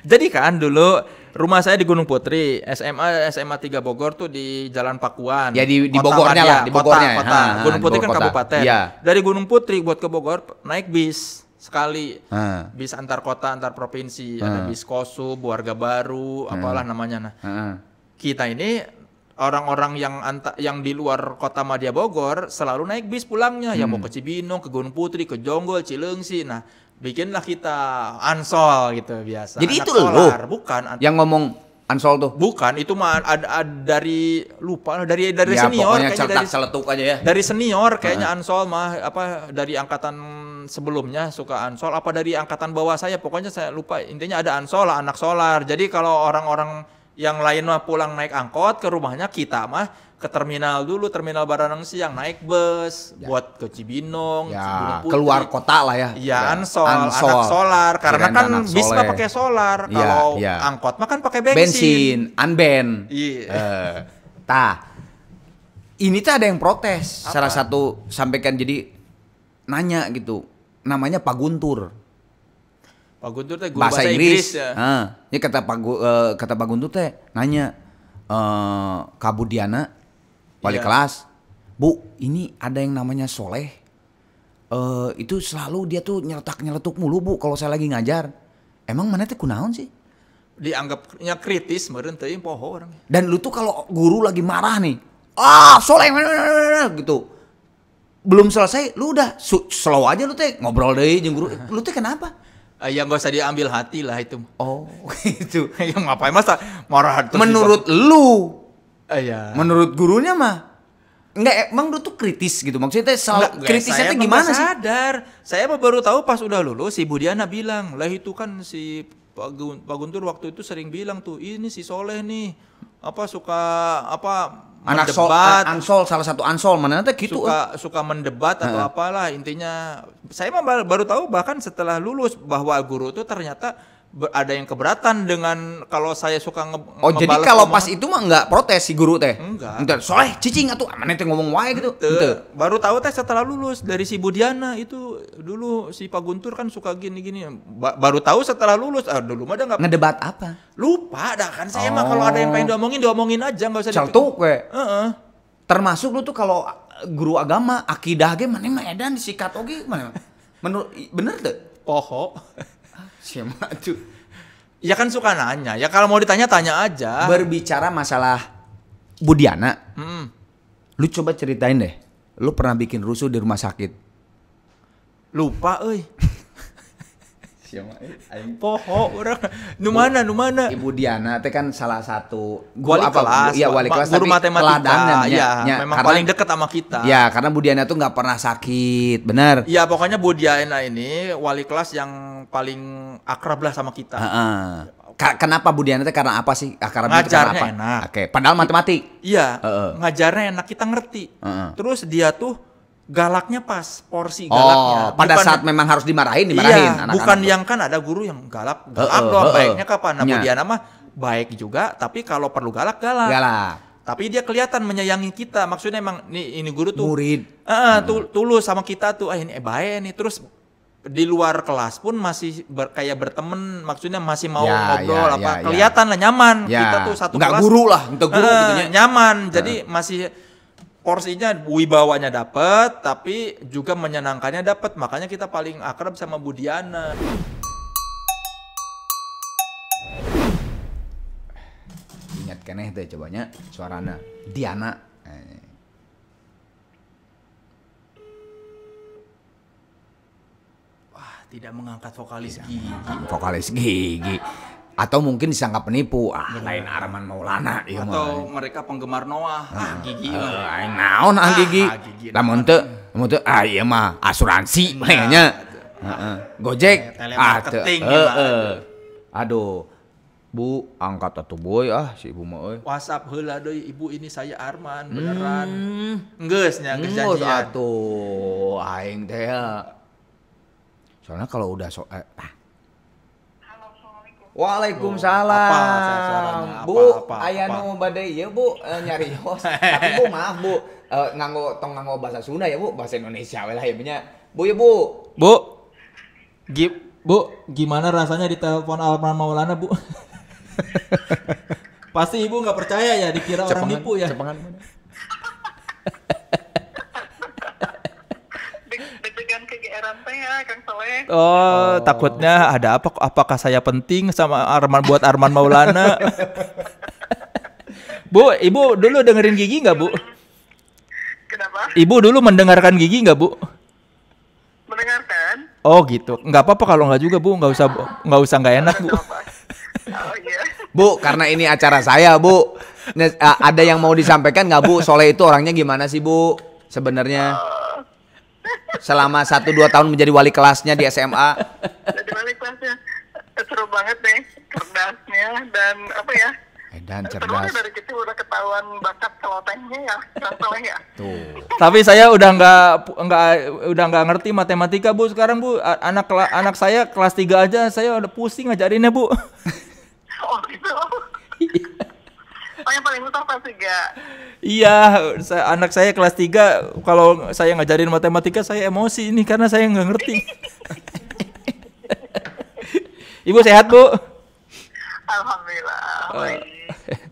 Jadi kan dulu rumah saya di Gunung Putri, SMA 3 Bogor tuh di Jalan Pakuan. Ya di Bogornya lah, di Bogornya. Kota. Gunung Putri kan kabupaten. Ya. Dari Gunung Putri buat ke Bogor naik bis sekali. Bis antar kota, antar provinsi, ada bis Kosub, Warga Baru, apalah namanya. Kita ini orang-orang yang di luar kota Madya Bogor selalu naik bis pulangnya, ya mau ke Cibinong, ke Gunung Putri, ke Jonggol, Cileungsi. Nah, bikinlah kita Ansol gitu biasa. Jadi anak itu solar, lo bukan yang ngomong Ansol tuh? Bukan, itu mah ada dari lupa dari ya, senior kayaknya dari celetuk aja ya. Dari senior kayaknya Ansol mah apa dari angkatan sebelumnya suka Ansol apa dari angkatan bawah saya, pokoknya saya lupa. Intinya ada Ansol lah, anak solar. Jadi kalau orang-orang yang lain mah pulang naik angkot ke rumahnya, kita mah ke terminal dulu, terminal Baranangsi yang naik bus buat ke Cibinong, keluar kota lah ya. Iya, Ansol, anak solar. Karena kan bis mah pakai solar. Kalau angkot mah kan pakai bensin. Unben. Iya. Ini tuh ada yang protes. Apa? Salah satu sampaikan jadi nanya gitu. Namanya Pak Guntur. Pak Guntur teh guru bahasa Inggris ya. Ya kata Pak Guntur teh nanya Kak Budiana wali kelas, Bu, ini ada yang namanya Soleh. Itu selalu dia tuh nyeletuk mulu Bu kalau saya lagi ngajar. Emang mana teh kunaon sih? Dianggapnya kritis meureun teuing poho orang. Dan lu tuh kalau guru lagi marah nih, Soleh gitu. Belum selesai, lu udah slow aja lu teh ngobrol deui jeung guru. Lu teh kenapa? Ya nggak usah diambil hati lah itu. Oh gitu. Ya ngapain masa marah terus. Menurut lu? Iya. Menurut gurunya mah? Enggak, emang lu tuh kritis gitu. Maksudnya kritisnya tuh gimana sih? Sadar. Saya baru tahu pas udah lulus si Budiana bilang, lah itu kan si Pak Guntur waktu itu sering bilang tuh, ini si Soleh nih suka anak Ansol, salah satu Ansol mana nanti gitu. Suka mendebat atau apalah, intinya saya mah baru tahu bahkan setelah lulus bahwa guru itu ternyata ada yang keberatan dengan kalau saya suka jadi kalau pas itu mah enggak protes si guru teh? Enggak. Soleh cicing atuh mana teh ngomong wae gitu. Baru tahu teh setelah lulus dari si Budiana itu, dulu si Pak Guntur kan suka gini-gini. Baru tahu setelah lulus. Dulu mah dia enggak ngedebat apa? Lupa dah kan saya mah kalau ada yang pengen diomongin aja, enggak usah celtuk we. Termasuk lu tuh kalau guru agama akidah ge mana mah edan disikat oge mana? Menurut bener tuh? Poho. Siapa tuh? Ya kan suka nanya. Ya kalau mau ditanya tanya aja. Berbicara masalah Budiana. Lu coba ceritain deh. Lu pernah bikin rusuh di rumah sakit? Lupa euy. Siapa poho urang. Nu mana? Ibu Diana teh kan salah satu wali kelas. Iya, wali kelas, guru matematika. Iya, memang paling dekat sama kita. Ya, karena Bu Diana tuh nggak pernah sakit, benar. Iya, pokoknya Bu Diana ini wali kelas yang paling akrab lah sama kita. Kenapa Bu Diana teh karena apa sih? Ngajarnya enak. Oke, padahal matematik. Iya, ngajarnya enak, kita ngerti. Terus dia tuh galaknya pas, porsi galaknya. Pada saat memang harus dimarahin. Iya, bukan yang kan ada guru yang galak doang, baiknya kapan? Nah, Bu Diana mah baik juga, tapi kalau perlu galak. Tapi dia kelihatan menyayangi kita. Maksudnya emang ini guru tuh murid. Tulus sama kita tuh. Ini baik nih. Terus di luar kelas pun masih kayak berteman, maksudnya masih mau ngobrol kelihatan lah nyaman. Kita tuh satu kelas. Enggak guru lah, untuk guru gitunya. Nyaman. Jadi masih porsinya wibawanya dapat, tapi juga menyenangkannya dapat. Makanya kita paling akrab sama Bu Diana. Ingat keneh teh cobanya suarana Diana. Wah, tidak mengangkat vokalis gigi. Vokalis gigi. Atau mungkin disangka penipu, lain Arman Maulana atau mereka penggemar Noah, gigi naon gigi. Lamun teu Mau tuh iya mah asuransi kayaknya. Gojek telemarketing aduh Bu angkat atuh boy si ibu mah euy. WhatsApp heula deui ibu ini saya Arman beneran. Geus nya geus janjian. Atuh aing teh ya. Soalnya kalau udah Waalaikumsalam. Bu, aya nu bade ieu Bu nyarios. Tapi Bu maaf Bu, nganggo bahasa Sunda ya Bu, bahasa Indonesia we lah ya nya. Bu ya Bu. Bu, gimana rasanya ditelepon Arman Maulana Bu? Pasti ibu nggak percaya ya, dikira orang nipu ya. Deg-degan kegeeran teh ya Kang Soleh. Oh, takutnya ada apa? Apakah saya penting sama Arman Maulana? Bu, ibu dulu dengerin Gigi nggak Bu? Kenapa? Ibu dulu mendengarkan Gigi nggak Bu? Mendengarkan? Oh gitu, nggak apa-apa kalau nggak juga Bu, nggak usah nggak enak Bu. Oh iya. Bu, karena ini acara saya Bu, ada yang mau disampaikan nggak Bu? Soleh itu orangnya gimana sih Bu? Sebenarnya selama 1-2 tahun menjadi wali kelasnya di SMA. Jadi wali kelasnya seru banget deh, cerdasnya dan apa ya? Dan Serunya cerdas. dari kecil udah ketahuan bakat celotehnya ya, Kang Soleh ya. Tuh. Tapi saya udah nggak ngerti matematika Bu sekarang Bu. Anak saya kelas 3 aja saya udah pusing ngajarinnya Bu. Oh gitu. Oh yang paling besar kelas 3. Iya, anak saya kelas 3 kalau saya ngajarin matematika saya emosi ini karena saya nggak ngerti. Ibu sehat Bu? Alhamdulillah. Baik.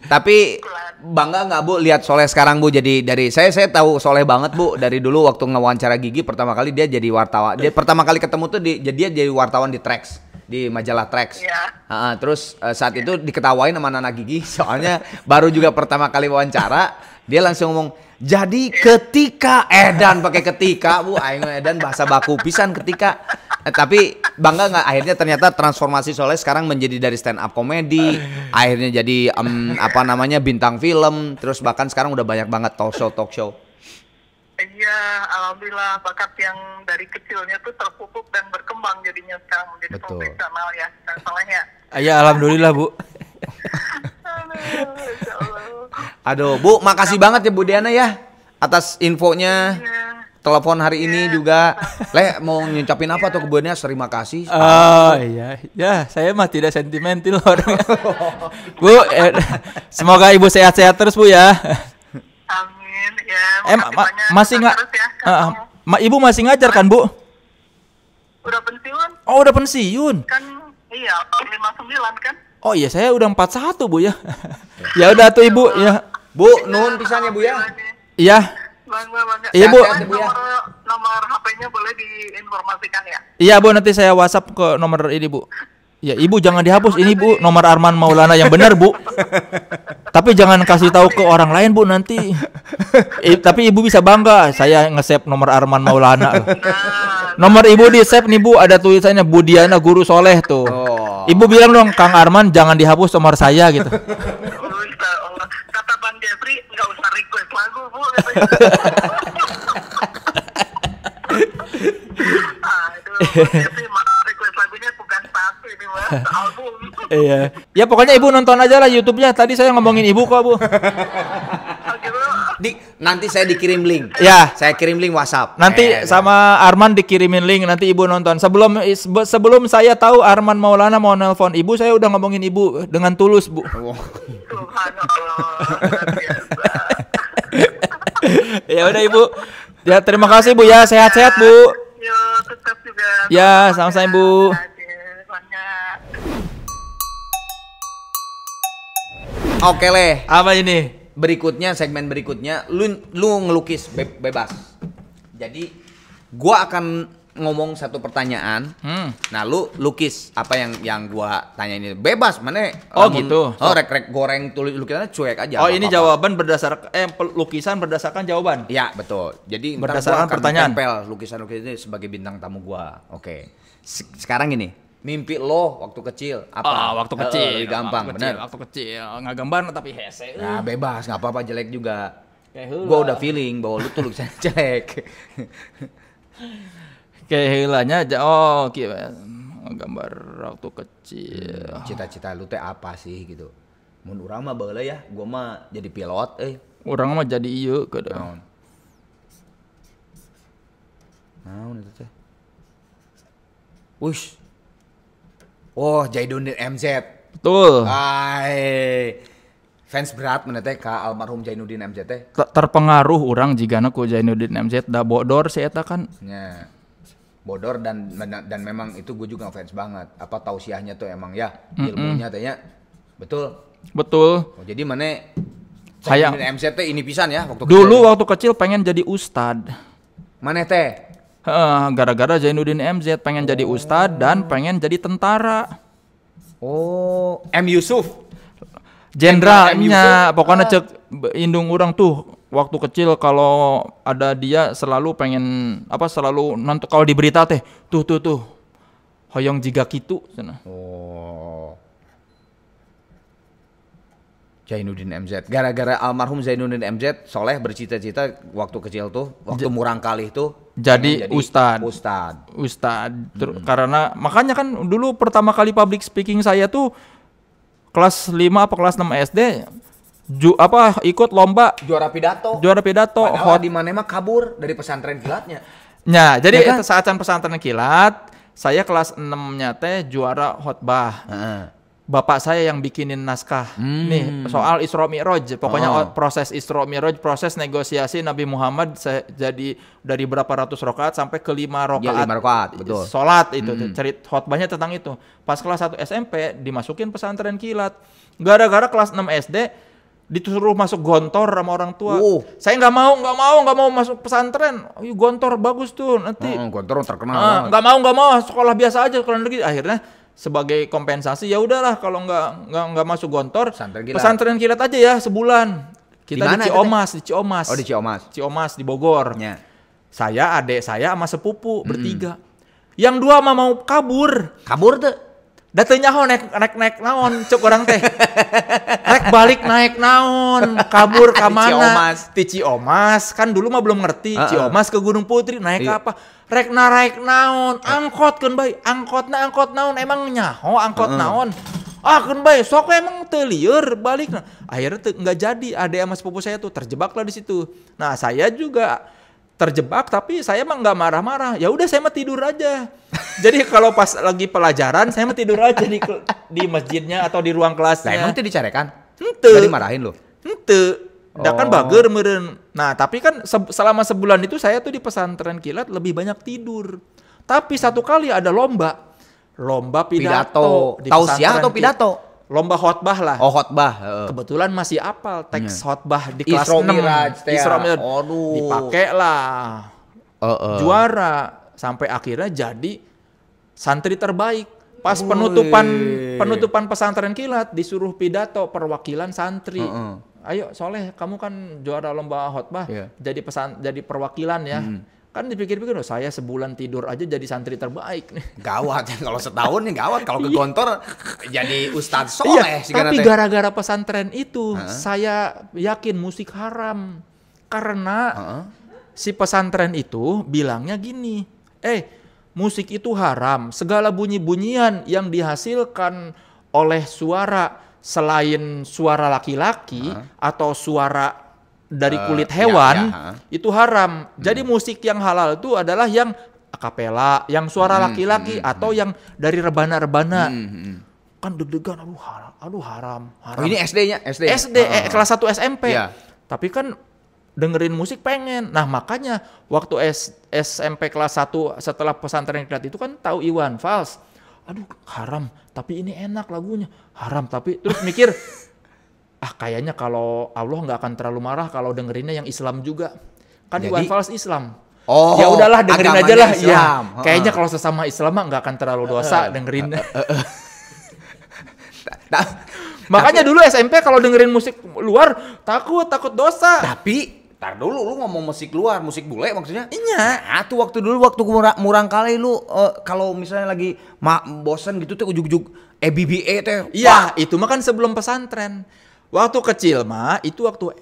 Tapi bangga nggak Bu lihat Soleh sekarang Bu, jadi dari saya tahu Soleh banget Bu dari dulu waktu ngewawancara Gigi pertama kali dia jadi wartawan. Dia pertama kali ketemu tuh dia jadi wartawan di Trax, di majalah Trax. Iya. Terus saat itu diketawain sama Nana Gigi soalnya baru juga pertama kali wawancara, dia langsung ngomong jadi ketika edan pakai ketika Bu, aing edan bahasa baku pisan ketika. Tapi bangga nggak akhirnya ternyata transformasi Soleh sekarang menjadi dari stand up komedi, akhirnya jadi bintang film, terus bahkan sekarang udah banyak banget talk show. Iya, alhamdulillah bakat yang dari kecilnya tuh terpupuk dan berkembang jadinya sekarang menjadi Betul. profesional ya, Kang Soleh ya. Ya alhamdulillah Bu. Aduh, Insya Allah. Aduh Bu, makasih banget ya Bu Diana ya atas infonya. Iya. Telepon hari ini juga. Mau ngucapin apa tuh ke Bu Diana? Terima kasih. Oh iya, ya saya mah tidak sentimental orang. Bu, semoga Ibu sehat-sehat terus Bu ya. Amin ya. Masih nggak? Ibu masih ngajar kan Bu? Udah pensiun? Oh udah pensiun. Kan iya, 59 kan? Oh iya saya udah 41 Bu ya. Ya udah tuh Ibu ya. Bu, nuhun pisan ya Bu ya. Iya. Bangga. Iya, Bu. Nomor HP-nya boleh diinformasikan ya? Iya Bu, nanti saya WhatsApp ke nomor ini Bu. Ya Ibu jangan dihapus ini Bu, nomor Arman Maulana yang benar Bu. Tapi jangan kasih tahu ke orang lain Bu nanti. Tapi Ibu bisa bangga, saya nge-save nomor Arman Maulana. Nomor Ibu di-save nih Bu, ada tulisannya Bu Diana Guru Soleh tuh. Ibu bilang dong Kang Arman jangan dihapus nomor saya gitu. Kata Bang Jeffrey nggak usah request lagu Bu. Aduh, Bang Jeffrey request lagunya bukan satu ini mas, album. Iya. Ya pokoknya Ibu nonton aja lah YouTube-nya. Tadi saya ngomongin Ibu kok Bu. Nanti saya dikirim link. Ya, saya kirim link WhatsApp. Nanti sama Arman dikirimin link, nanti Ibu nonton. Sebelum saya tahu Arman Maulana mau nelpon Ibu, saya udah ngomongin Ibu dengan tulus Bu. Subhanallah, luar biasa. Ya udah Ibu. Ya terima kasih Bu ya, sehat-sehat Bu. Yo, tetap juga. Ya, sama-sama Bu. Oke leh. Apa ini? Segmen berikutnya, lu ngelukis bebas. Jadi, gua akan ngomong satu pertanyaan. Nah, lu lukis apa yang gua tanya ini bebas, mana? Gitu. Rek goreng tulis lukisannya cuek aja. Ini jawaban berdasarkan lukisan berdasarkan jawaban. Ya, betul. Jadi berdasarkan pertanyaan. Tempel lukisan-lukisan ini sebagai bintang tamu gua. Oke. Sekarang ini, mimpi lo waktu kecil apa? Waktu kecil. Gampang, benar. Waktu kecil nggak gambar tapi hese. Nah, bebas, nggak apa-apa jelek juga. Gua udah feeling bahwa lu tuh lukisan jelek. Kayak heulanya aja gambar waktu kecil. Cita-cita lu teh apa sih gitu? Mun urang mah baheula ya, gua mah jadi pilot Urang mah jadi ieu kada. Naon itu teh? Wush. Oh, Zainuddin MZ. Betul. Fans berat mana teh ka almarhum Zainuddin MZ teh. Terpengaruh urang jigana ku Zainuddin MZ da bodor si eta kan. Nya. Bodor dan memang itu gue juga fans banget. Apa tausiahnya tuh emang ya ilmunya teh nya. Betul. Betul. Jadi mana Sayang Zainuddin MZ teh ini pisan ya waktu dulu kecil. waktu kecil pengen jadi ustad. Mana teh? Gara-gara Zainuddin MZ pengen jadi ustad dan pengen jadi tentara. Oh, M Yusuf. Jenderalnya pokoknya cek indung orang tuh waktu kecil kalau ada dia selalu pengen selalu nonton kalau di berita teh tuh hoyong jiga kitu cenah. Oh. Zainuddin MZ. Gara-gara almarhum Zainuddin MZ, Soleh bercita-cita waktu kecil tuh, waktu murang kalih tuh jadi ustad. Karena makanya kan dulu pertama kali public speaking saya tuh kelas 5 apa kelas 6 SD ikut lomba juara pidato. Padahal di mana mah kabur dari pesantren kilatnya. Nah, jadi ya kan? itu saat pesantren kilat, saya kelas 6-nya teh juara khotbah. Bapak saya yang bikinin naskah nih soal Isra Mi'raj. Pokoknya proses Isra Mi'raj, proses negosiasi Nabi Muhammad jadi dari berapa ratus rakaat sampai ke 5 rakaat. Ya, 5 rakaat, betul. Salat itu cerita khotbahnya tentang itu. Pas kelas 1 SMP dimasukin pesantren kilat. Gara-gara kelas 6 SD disuruh masuk gontor sama orang tua. Saya nggak mau masuk pesantren. Gontor bagus tuh nanti. Gontor terkenal. Nggak mau sekolah biasa aja sekolah negeri. Akhirnya sebagai kompensasi ya udahlah kalau nggak masuk gontor pesantren kilat aja ya sebulan. Kita di Ciomas. Oh, di Ciomas di Bogor. Ya. Saya, adik saya sama sepupu bertiga. Yang 2 mah mau kabur. Kabur tuh. Datanya naik naon cuk orang teh. Rek balik naik naon, kabur ka mana? Di Ciomas. Kan dulu mah belum ngerti. Ciomas ke Gunung Putri naik apa? Rek naik naon, angkot kan bae. Angkot naon emang nyaho angkot naon. Kan bae sok emang teu lieur balik. Akhirnya enggak jadi. Ade sama sepupu saya tuh terjebaklah di situ. Nah, saya juga terjebak tapi saya mah nggak marah-marah. Ya udah saya mah tidur aja. Jadi kalau pas lagi pelajaran saya mah tidur aja di masjidnya atau di ruang kelasnya. Emang itu dicarekan? Henteu. Tadi marahin lo? Henteu. Kan bager meureun. Nah, tapi kan selama sebulan itu saya tuh di pesantren kilat lebih banyak tidur. Tapi satu kali ada lomba pidato. Tausiah atau pidato? Lomba khotbah lah. Oh, khotbah. Kebetulan masih apal teks khotbah di kelas Isra 6. Mi'raj. Isra Mi'raj. Aduh. Dipakai lah. Juara sampai akhirnya jadi santri terbaik. Pas penutupan pesantren kilat disuruh pidato perwakilan santri. Ayo Soleh, kamu kan juara lomba khotbah, jadi perwakilan ya. Kan dipikir-pikir, saya sebulan tidur aja jadi santri terbaik nih. Gawat, kalau setahun nih gawat. Kalau ke gontor jadi Ustadz Soleh. Tapi gara-gara pesantren itu, saya yakin musik haram. Karena si pesantren itu bilangnya gini, musik itu haram. Segala bunyi-bunyian yang dihasilkan oleh suara selain suara laki-laki atau suara dari kulit hewan itu haram. Jadi musik yang halal itu adalah yang akapela, yang suara laki-laki atau yang dari rebana-rebana. Kan deg-degan, aduh haram. Oh, ini SD-nya? SD, kelas 1 SMP. Yeah. Tapi kan dengerin musik pengen. Nah, makanya waktu SMP kelas 1 setelah pesantren kilat itu kan tahu Iwan Fals. Aduh, haram, tapi ini enak lagunya. Haram, tapi terus mikir, kayaknya kalau Allah nggak akan terlalu marah kalau dengerinnya yang Islam juga. Kan Iwan Fals Islam. Oh, ya udahlah dengerin aja lah. Islam. Ya, kayaknya kalau sesama Islam mah nggak akan terlalu dosa dengerin. Makanya dulu SMP kalau dengerin musik luar takut dosa. Tapi tar dulu lu ngomong musik luar, musik bule maksudnya? Iya. Tuh waktu murang kali lu kalau misalnya lagi bosan gitu tuh ujug-ujug BBE teh. Iya, itu mah kan sebelum pesantren. Waktu kecil mah itu waktu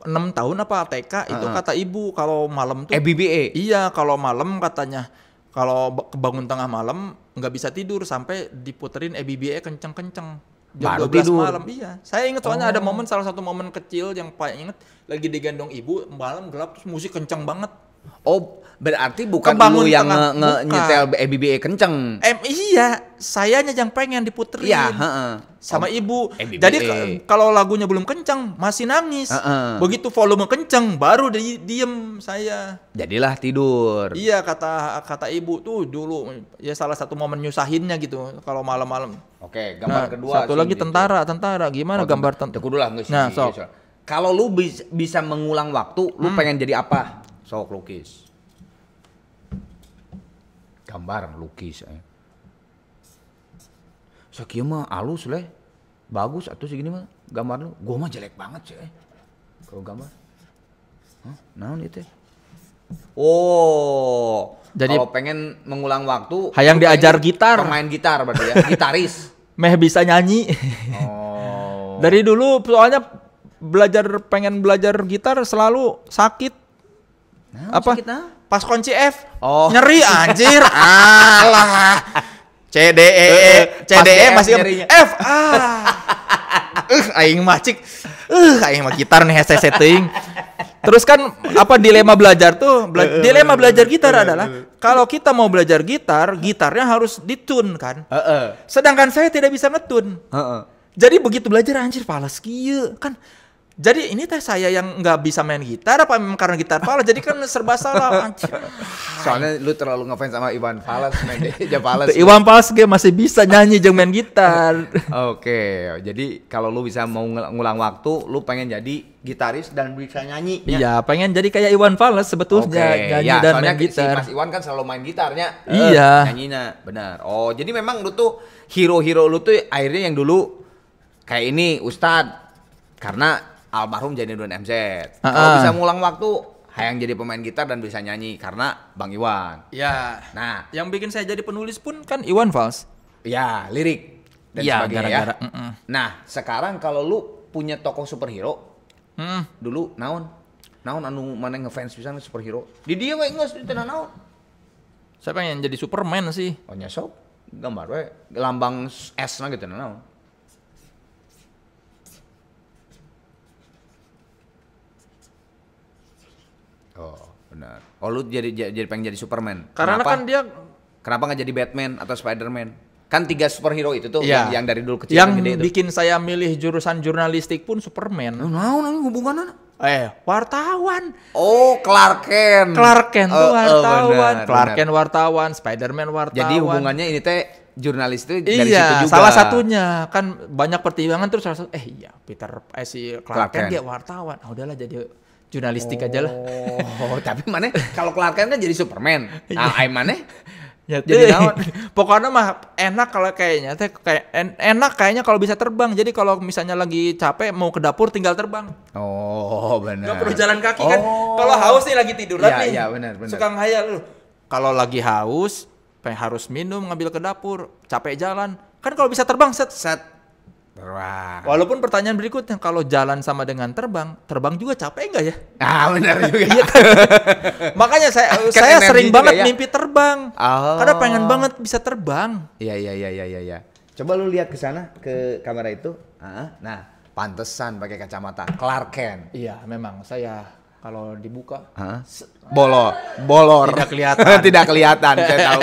6 tahun apa TK itu kata ibu kalau malam tuh EBBA. Iya, kalau malam katanya kalau kebangun tengah malam nggak bisa tidur sampai diputerin EBBA kenceng-kenceng. Jam Baru 12 tidur. malam. Iya. Saya ingat soalnya ada momen, salah satu momen kecil yang paling inget lagi digendong ibu malam gelap terus musik kenceng banget. Oh, berarti bukan Kebangun lu yang tengah, nyetel EBBA kenceng. Iya, sayanya yang pengen diputerin. Iya, heeh. Sama ibu. EBBA. Jadi kalau lagunya belum kenceng masih nangis. Begitu volume kenceng baru diem saya. Jadilah tidur. Iya, kata ibu tuh dulu ya salah satu momen nyusahinnya gitu kalau malam-malam. Oke, gambar kedua. Satu lagi tentara. Gimana gambar tentara? Kudu lah nggak sih. Nah, sok. Kalau lu bisa mengulang waktu, lu pengen jadi apa? Sok lukis. Gambar lukis. Sakieu mah alus leh. Bagus atuh segini mah gambar lu. Gua mah jelek banget sih. Kalau gambar. Hah? Naon ieu teh? Oh, jadi kalau pengen mengulang waktu, hayang diajar gitar. Pemain gitar berarti ya, gitaris. Meh bisa nyanyi. Oh. Dari dulu soalnya pengen belajar gitar selalu sakit. Nah, Apa? sakit, nah? Pas kunci F. Oh. Nyeri anjir. Alah. C D E masih nyerinya. F. Aing mah cik. Aing mah gitar nih hese setting. Terus kan apa dilema belajar tuh? Dilema belajar gitar adalah kalau kita mau belajar gitarnya harus ditune kan. Sedangkan saya tidak bisa ngetune. Jadi begitu belajar anjir pales kieu kan. Jadi ini teh saya yang nggak bisa main gitar apa memang karena gitar Fals jadi kan serba salah anjir. Soalnya lu terlalu ngefans sama Iwan Fals, main dia Fals. Iwan Fals ge masih bisa nyanyi jeung main gitar. Oke, jadi kalau lu bisa mau ngulang waktu, lu pengen jadi gitaris dan bisa nyanyi. Iya, pengen jadi kayak Iwan Fals sebetulnya nyanyi ya, dan soalnya main gitar. Si Mas Iwan kan selalu main gitarnya. Iya. Nyanyinya, benar. Oh, jadi memang lu tuh hero-hero lu tuh akhirnya yang dulu kayak ini Ustadz karena almarhum Jainuddin MZ. Kalau bisa ngulang waktu, hayang jadi pemain gitar dan bisa nyanyi karena Bang Iwan. Ya. Nah, yang bikin saya jadi penulis pun kan Iwan Fals. Ya, lirik dan ya, sebagainya gara-gara, ya. Nah, sekarang kalau lu punya tokoh superhero, dulu naon anu mana ngefans pisan superhero? Di dia we geus diteu naon. Saya pengen jadi Superman sih. Oh nya sok gambar we lambang S-na gitu naon. Oh, benar. Oh, lu jadi pengen jadi Superman. Karena kenapa? kan dia Kenapa nggak jadi Batman atau Spider-Man? Kan 3 superhero itu tuh ya, yang dari dulu kecil yang gede itu. bikin saya milih jurusan jurnalistik pun Superman. Naon hubungannya? Wartawan. Oh, Clark Kent. Clark Kent tuh wartawan. Benar, Clark Kent wartawan, Spider-Man wartawan. Jadi hubungannya ini teh jurnalis itu dari situ iya, juga. salah satunya kan banyak pertimbangan terus salah satu iya si Clark Kent dia wartawan. Udahlah jadi jurnalistik aja lah. Oh, tapi mana kalau Clark Kent kan jadi Superman. Nah, ai mana? Ya, jadi naon? Pokoknya mah enak kalau kayaknya enak kayaknya kalau bisa terbang. Jadi kalau misalnya lagi capek mau ke dapur tinggal terbang. Oh, benar. Gak perlu jalan kaki kan. Kalau haus nih lagi tiduran nih. Iya, benar. Suka ngayal lu. Kalau lagi haus harus minum ngambil ke dapur, capek jalan. Kan kalau bisa terbang set. Wah. Walaupun pertanyaan berikutnya kalau jalan sama dengan terbang juga capek enggak ya? Ah, benar juga. Iya kan? Makanya saya sering banget mimpi terbang. Karena pengen banget bisa terbang. Iya. Coba lu lihat ke sana ke kamera itu. Nah, pantesan pakai kacamata Clark Kent. Iya, memang saya kalau dibuka bolor. Tidak kelihatan. Tidak kelihatan, saya tahu.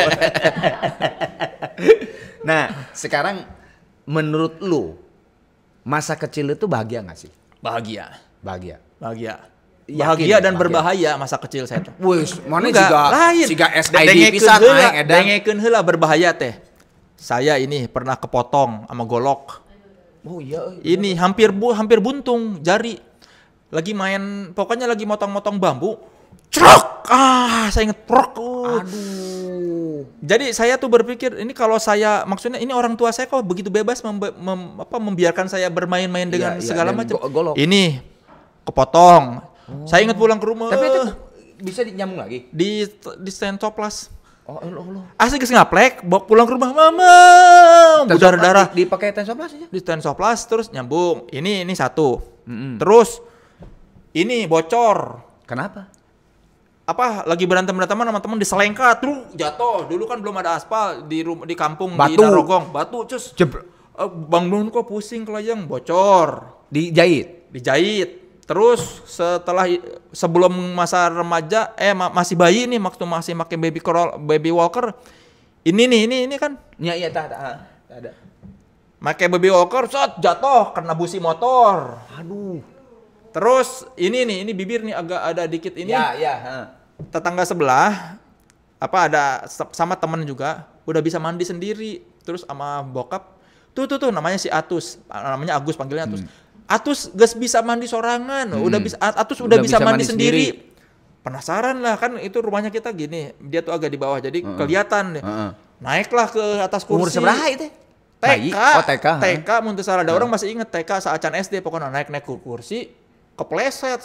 Nah, sekarang menurut lu masa kecil itu bahagia nggak sih? Bahagia dan berbahaya masa kecil saya tuh. Wih, mana lain. Siga SID pisan aing edan. Dengekeun heula berbahaya teh. Saya ini pernah kepotong sama golok. Oh iya. Ini hampir buntung jari. Lagi motong-motong bambu. Crok! Saya inget prok. Aduh. Jadi saya tuh berpikir ini kalau maksudnya ini orang tua saya kok begitu bebas membiarkan saya bermain-main dengan segala macam. Ini kepotong. Saya ingat pulang ke rumah. Tapi itu bisa nyambung lagi di stand toplas. Oh Allah. Asli geus ngaplek, bawa pulang ke rumah mama. Berdarah-darah. Dipakai stand soplas aja. Di stand soplas terus nyambung. Ini satu. Terus ini bocor. Kenapa? Apa lagi berantem-beranteman sama teman diselengkat, terus jatuh. Dulu kan belum ada aspal di kampung Batu. di Narogong. Batu cus. Bang Nun kok pusing kelayang, bocor. Dijahit. Terus sebelum masa remaja masih bayi nih, waktu masih pakai baby walker. Ini kan. Iya, tak ada. Pakai baby walker, jatuh kena busi motor. Aduh. Terus ini bibir nih agak ada dikit ini. Ya. Tetangga sebelah ada sama temen juga udah bisa mandi sendiri. Terus sama bokap tuh namanya si Atus, namanya Agus panggilnya Atus. Atus gak bisa mandi sorangan, Atus udah bisa mandi sendiri. Penasaran lah kan, itu rumahnya kita gini, dia tuh agak di bawah jadi kelihatan deh. Naiklah ke atas kursi. Umur seberapa itu? TK Muntisar, ada orang masih inget TK saacan SD, pokoknya naik ke kursi, kepleset,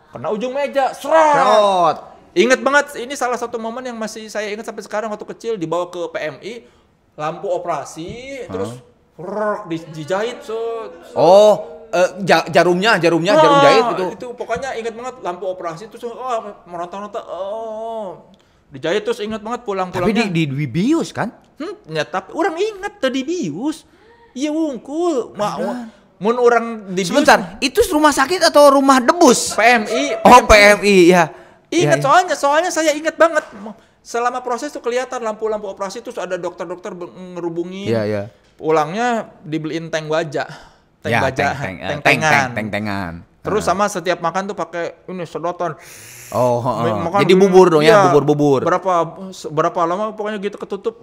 kena ujung meja, serot. Ingat banget, ini salah satu momen yang masih saya ingat sampai sekarang waktu kecil, dibawa ke PMI, lampu operasi, terus dijahit, jarumnya jarum jahit gitu. Itu pokoknya ingat banget, lampu operasi terus meronta-ronta, dijahit terus ingat banget pulang-pulangnya. Tapi dibius kan? Ya tapi orang ingat tadi bius. Iya wungkul. Mun orang dibius. Sebentar, itu rumah sakit atau rumah debus? PMI. Oh, PMI ya. Ingat soalnya saya ingat banget. Selama proses tuh kelihatan lampu-lampu operasi terus ada dokter-dokter ngerubungin. Iya. Pulangnya dibeliin tank baja. Tank-tangan. Terus sama setiap makan tuh pakai ini sedotan. Jadi bubur dong ya, bubur. Berapa lama pokoknya gitu ketutup.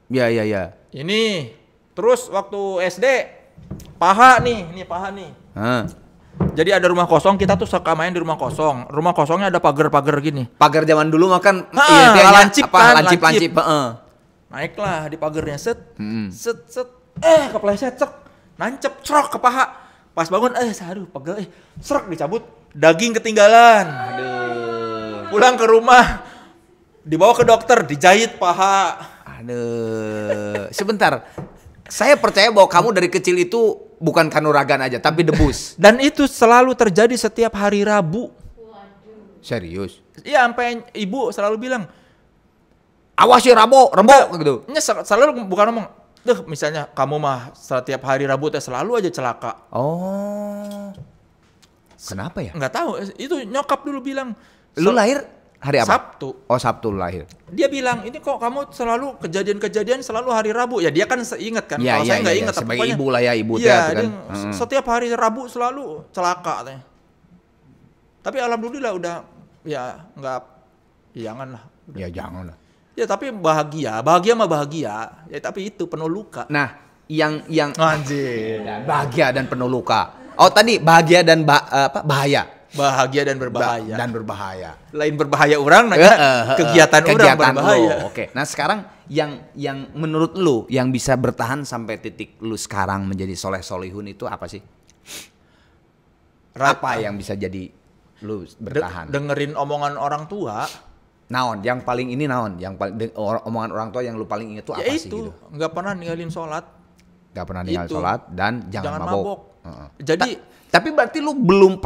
Iya. Ini terus waktu SD paha nih. Jadi ada rumah kosong, kita tuh suka main di rumah kosong. Rumah kosongnya ada pagar-pagar gini. Pagar zaman dulu makan lancip. Naiklah di pagarnya kepleset nancep cerok ke paha. Pas bangun pegel serok dicabut, daging ketinggalan. Aduh. Pulang ke rumah dibawa ke dokter, dijahit paha. Aduh. Sebentar. Saya percaya bahwa kamu dari kecil itu bukan kanuragan aja, tapi debus. Dan itu selalu terjadi setiap hari Rabu. Serius? Iya, sampai ibu selalu bilang, awas ya rembok gitu. Selalu bukan ngomong, misalnya kamu mah setiap hari Rabu selalu aja celaka. Oh. Kenapa ya? Nggak tahu, itu nyokap dulu bilang. Lu lahir hari apa? Sabtu. Oh, Sabtu lahir. Dia bilang, ini kok kamu selalu kejadian-kejadian selalu hari Rabu. Ya dia kan seingat kan. Kalau saya nggak ingat. Sebagai ibu lah ya, ibu kan. Setiap hari Rabu selalu celaka katanya. Tapi alhamdulillah udah janganlah. Ya janganlah. Ya tapi bahagia mah bahagia. Ya tapi itu penuh luka. Nah, yang anjir. Bahagia dan penuh luka. Oh, tadi bahagia dan bahaya. Bahagia dan berbahaya. Lain berbahaya orang nanya kegiatan orang berbahaya. Oke. Nah, sekarang yang menurut lu yang bisa bertahan sampai titik lu sekarang menjadi soleh-solihun itu apa sih? Apa yang bisa jadi lu bertahan? Dengerin omongan orang tua. Naon, yang paling ini naon, yang paling omongan orang tua yang lu paling inget tuh apa sih gitu? Nggak pernah ninggalin sholat. Nggak pernah ninggalin sholat dan jangan mabok. Jadi tapi berarti lu belum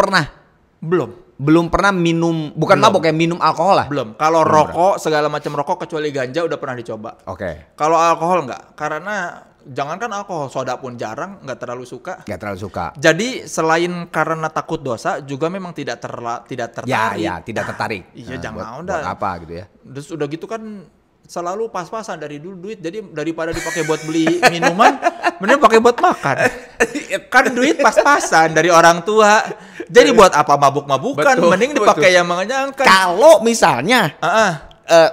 pernah minum, bukan mabok ya, minum alkohol lah? Belum. Kalau rokok, segala macam rokok kecuali ganja udah pernah dicoba. Oke. Kalau alkohol enggak, karena jangankan alkohol, soda pun jarang, nggak terlalu suka. Jadi selain karena takut dosa, juga memang tidak tertarik. Ya, tidak tertarik. Iya, jangan buat apa gitu ya. Terus udah gitu kan selalu pas-pasan dari dulu duit, jadi daripada dipakai buat beli minuman, mending pakai buat makan. Kan duit pas-pasan dari orang tua. Jadi buat apa mabuk-mabukan? Mending dipakai yang mengenyangkan. Kalau misalnya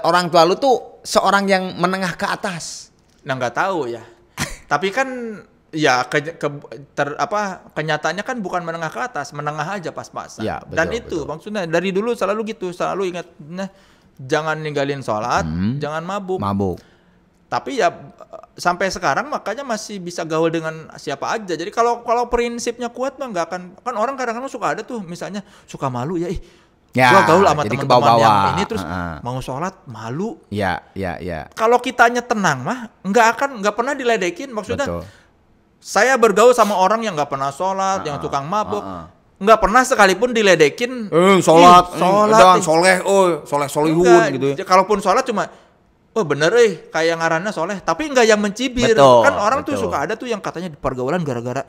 orang tua lu tuh seorang yang menengah ke atas. Nah, nggak tahu ya. Tapi kan ya kenyataannya kan bukan menengah ke atas, menengah aja pas-pasan. Ya, betul, dan itu betul. Maksudnya dari dulu selalu gitu, selalu ingat jangan ninggalin sholat, jangan mabuk. Tapi ya sampai sekarang makanya masih bisa gaul dengan siapa aja. Jadi kalau prinsipnya kuat mah nggak akan, kan orang kadang-kadang suka ada tuh misalnya suka malu ya, gua gaul sama teman-teman yang ini terus mau sholat malu. Ya. Kalau kitanya tenang mah nggak pernah diledekin. Maksudnya betul. saya bergaul sama orang yang nggak pernah sholat, yang tukang mabuk. nggak pernah sekalipun diledekin. Sholat, sholat, soleh, soleh solihun enggak, gitu. Kalaupun sholat cuma, oh bener kayak ngaranna soleh, tapi nggak yang mencibir. Betul, Kan orang tuh betul. suka ada tuh yang katanya di pergaulan gara-gara,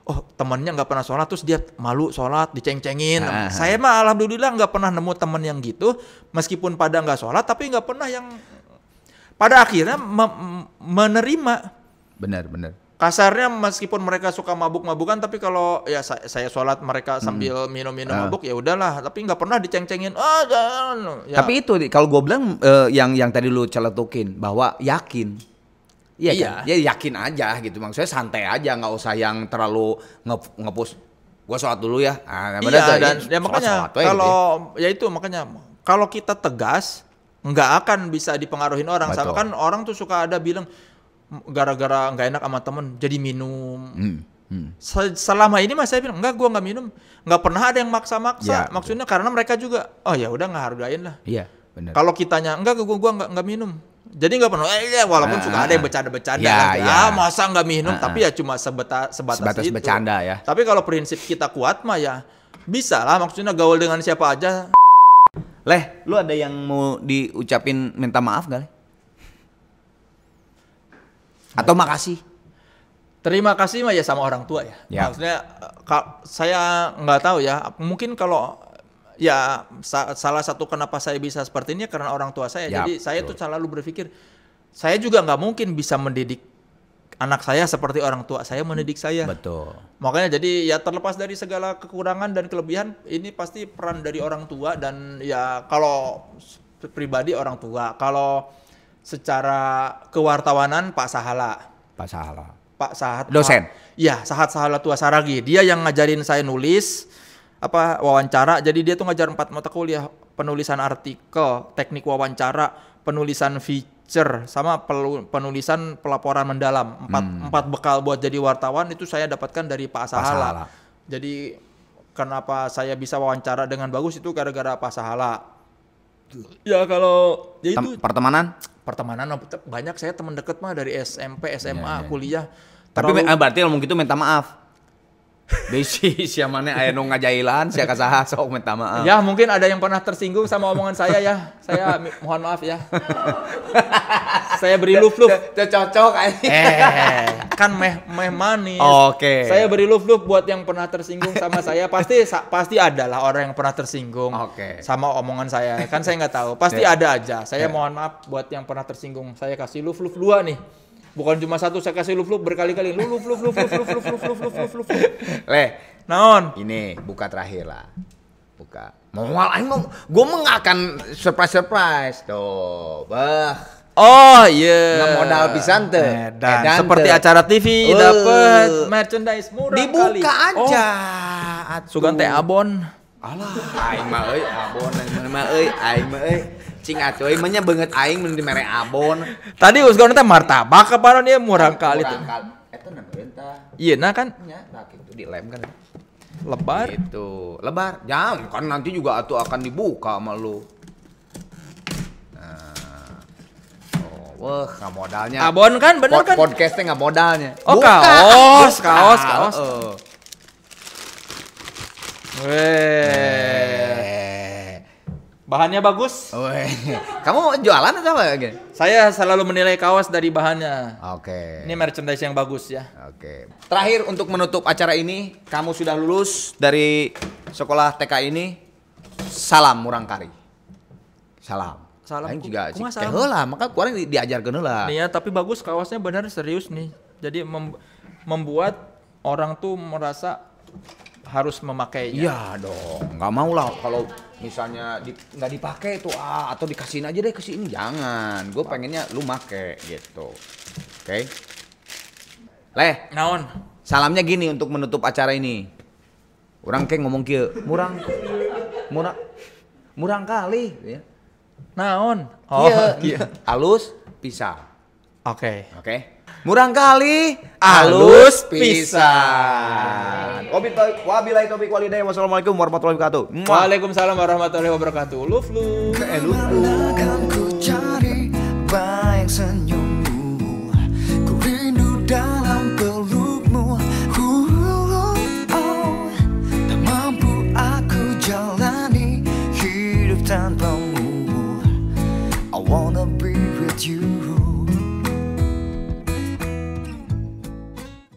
oh temannya nggak pernah sholat, terus dia malu sholat, diceng-cengin. Saya mah alhamdulillah nggak pernah nemu teman yang gitu, meskipun pada nggak sholat, tapi nggak pernah yang pada akhirnya menerima. Benar. Kasarnya meskipun mereka suka mabuk-mabukan, tapi kalau ya saya sholat mereka sambil minum-minum mabuk ya udahlah, tapi nggak pernah diceng-cengin. Jangan. Ya. Tapi itu kalau gue bilang yang tadi lu celetukin bahwa yakin. Iya kan? Ya yakin aja gitu, maksudnya santai aja, nggak usah yang terlalu nge-push. Gue sholat dulu ya. Iya, dan ya makanya kalau gitu ya itu makanya kalau kita tegas nggak akan bisa dipengaruhin orang. Sama kan orang tuh suka ada bilang gara-gara nggak enak sama temen jadi minum. Selama ini mas saya bilang enggak, gue nggak minum, nggak pernah ada yang maksa-maksa. Ya, maksudnya karena mereka juga oh ya udah nggak hargain lah. Iya benar. Kalau kitanya enggak, gue nggak minum, jadi nggak pernah. Walaupun suka ada yang bercanda-bercanda. Masa nggak minum, tapi ya cuma sebatas itu. Bercanda ya. Tapi kalau prinsip kita kuat mah ya bisa lah. Maksudnya gaul dengan siapa aja. Lu ada yang mau diucapin minta maaf gak? Atau makasih? Terima kasih mah ya sama orang tua ya. Maksudnya saya nggak tahu ya. Mungkin kalau ya salah satu kenapa saya bisa seperti ini karena orang tua saya. Jadi saya tuh selalu berpikir saya juga nggak mungkin bisa mendidik anak saya seperti orang tua saya mendidik saya. Betul. Makanya jadi ya terlepas dari segala kekurangan dan kelebihan, ini pasti peran dari orang tua. Dan ya kalau pribadi orang tua, kalau secara kewartawanan Pak Sahala. Pak Sahat. Dosen. Iya, Sahat Tua Saragi. Dia yang ngajarin saya nulis, wawancara. Jadi dia tuh ngajar 4 mata kuliah, penulisan artikel, teknik wawancara, penulisan feature, sama penulisan pelaporan mendalam. 4 bekal buat jadi wartawan itu saya dapatkan dari Pak Sahala. Jadi kenapa saya bisa wawancara dengan bagus itu gara-gara Pak Sahala. Ya kalau ya itu pertemanan banyak, saya teman dekat mah dari SMP, SMA, kuliah. Tapi berarti kalau gitu minta maaf. Besi siamane aya nu ngajailan sia kasaha sok minta maaf. Ya mungkin ada yang pernah tersinggung sama omongan saya ya. Saya mohon maaf ya. Saya beri luf-luf. Cocok kan meh manis. Oke. Saya beri luf-luf buat yang pernah tersinggung sama saya. Pasti ada lah orang yang pernah tersinggung sama omongan saya. Kan saya nggak tahu. Pasti ada aja. Saya mohon maaf buat yang pernah tersinggung. Saya kasih luf-luf 2 nih. Bukan cuma 1, saya kasih luf-luf berkali-kali. Luf. Naon? Ini buka terakhir lah. Buka. Moal aing mau gua mah enggak akan surprise. Tuh, Oh iya. Nggak modal pisan teh. Seperti acara TV dapat merchandise murah kali. Dibuka aja. Sugan teh abon. Alah, aing mah euy abon aing mah euy. Cing atuh mah nya beungeut aing mun di mere abon. Tadi usgon teh martabak kapan dia murah kali teh. Eta namanya tah. Iya nah kan? Nya tah kitu dilem kan. Lebar. Itu. Lebar. Jam kan nanti juga atuh akan dibuka sama lu. Wah, nggak modalnya. Abon kan, bener kan? Podcastnya nggak modalnya. Oh, buka. kaos. Bahannya bagus. Kamu jualan atau apa? Saya selalu menilai kaos dari bahannya. Oke. Ini merchandise yang bagus ya. Oke. Terakhir untuk menutup acara ini, kamu sudah lulus dari sekolah TK ini. Salam Murangkari. Salam. Aing juga cik heula, maka kurang diajarkeun heula. Nih ya, tapi bagus kaosnya, benar serius nih. Jadi membuat orang tuh merasa harus memakainya. Iya dong, nggak mau lah kalau misalnya nggak dipakai tuh atau dikasihin aja deh ke sini, jangan. Gue pengennya lu make gitu. Oke. Leh, naon? Salamnya gini untuk menutup acara ini. Orang kayak ngomong kieu, murang kali ya. Naon? Iya. Alus pisah. Oke. Murang kali alus pisan. Wabillahi taufiq walhidayah. Wassalamualaikum warahmatullahi wabarakatuh. Waalaikumsalam warahmatullahi wabarakatuh. Luf.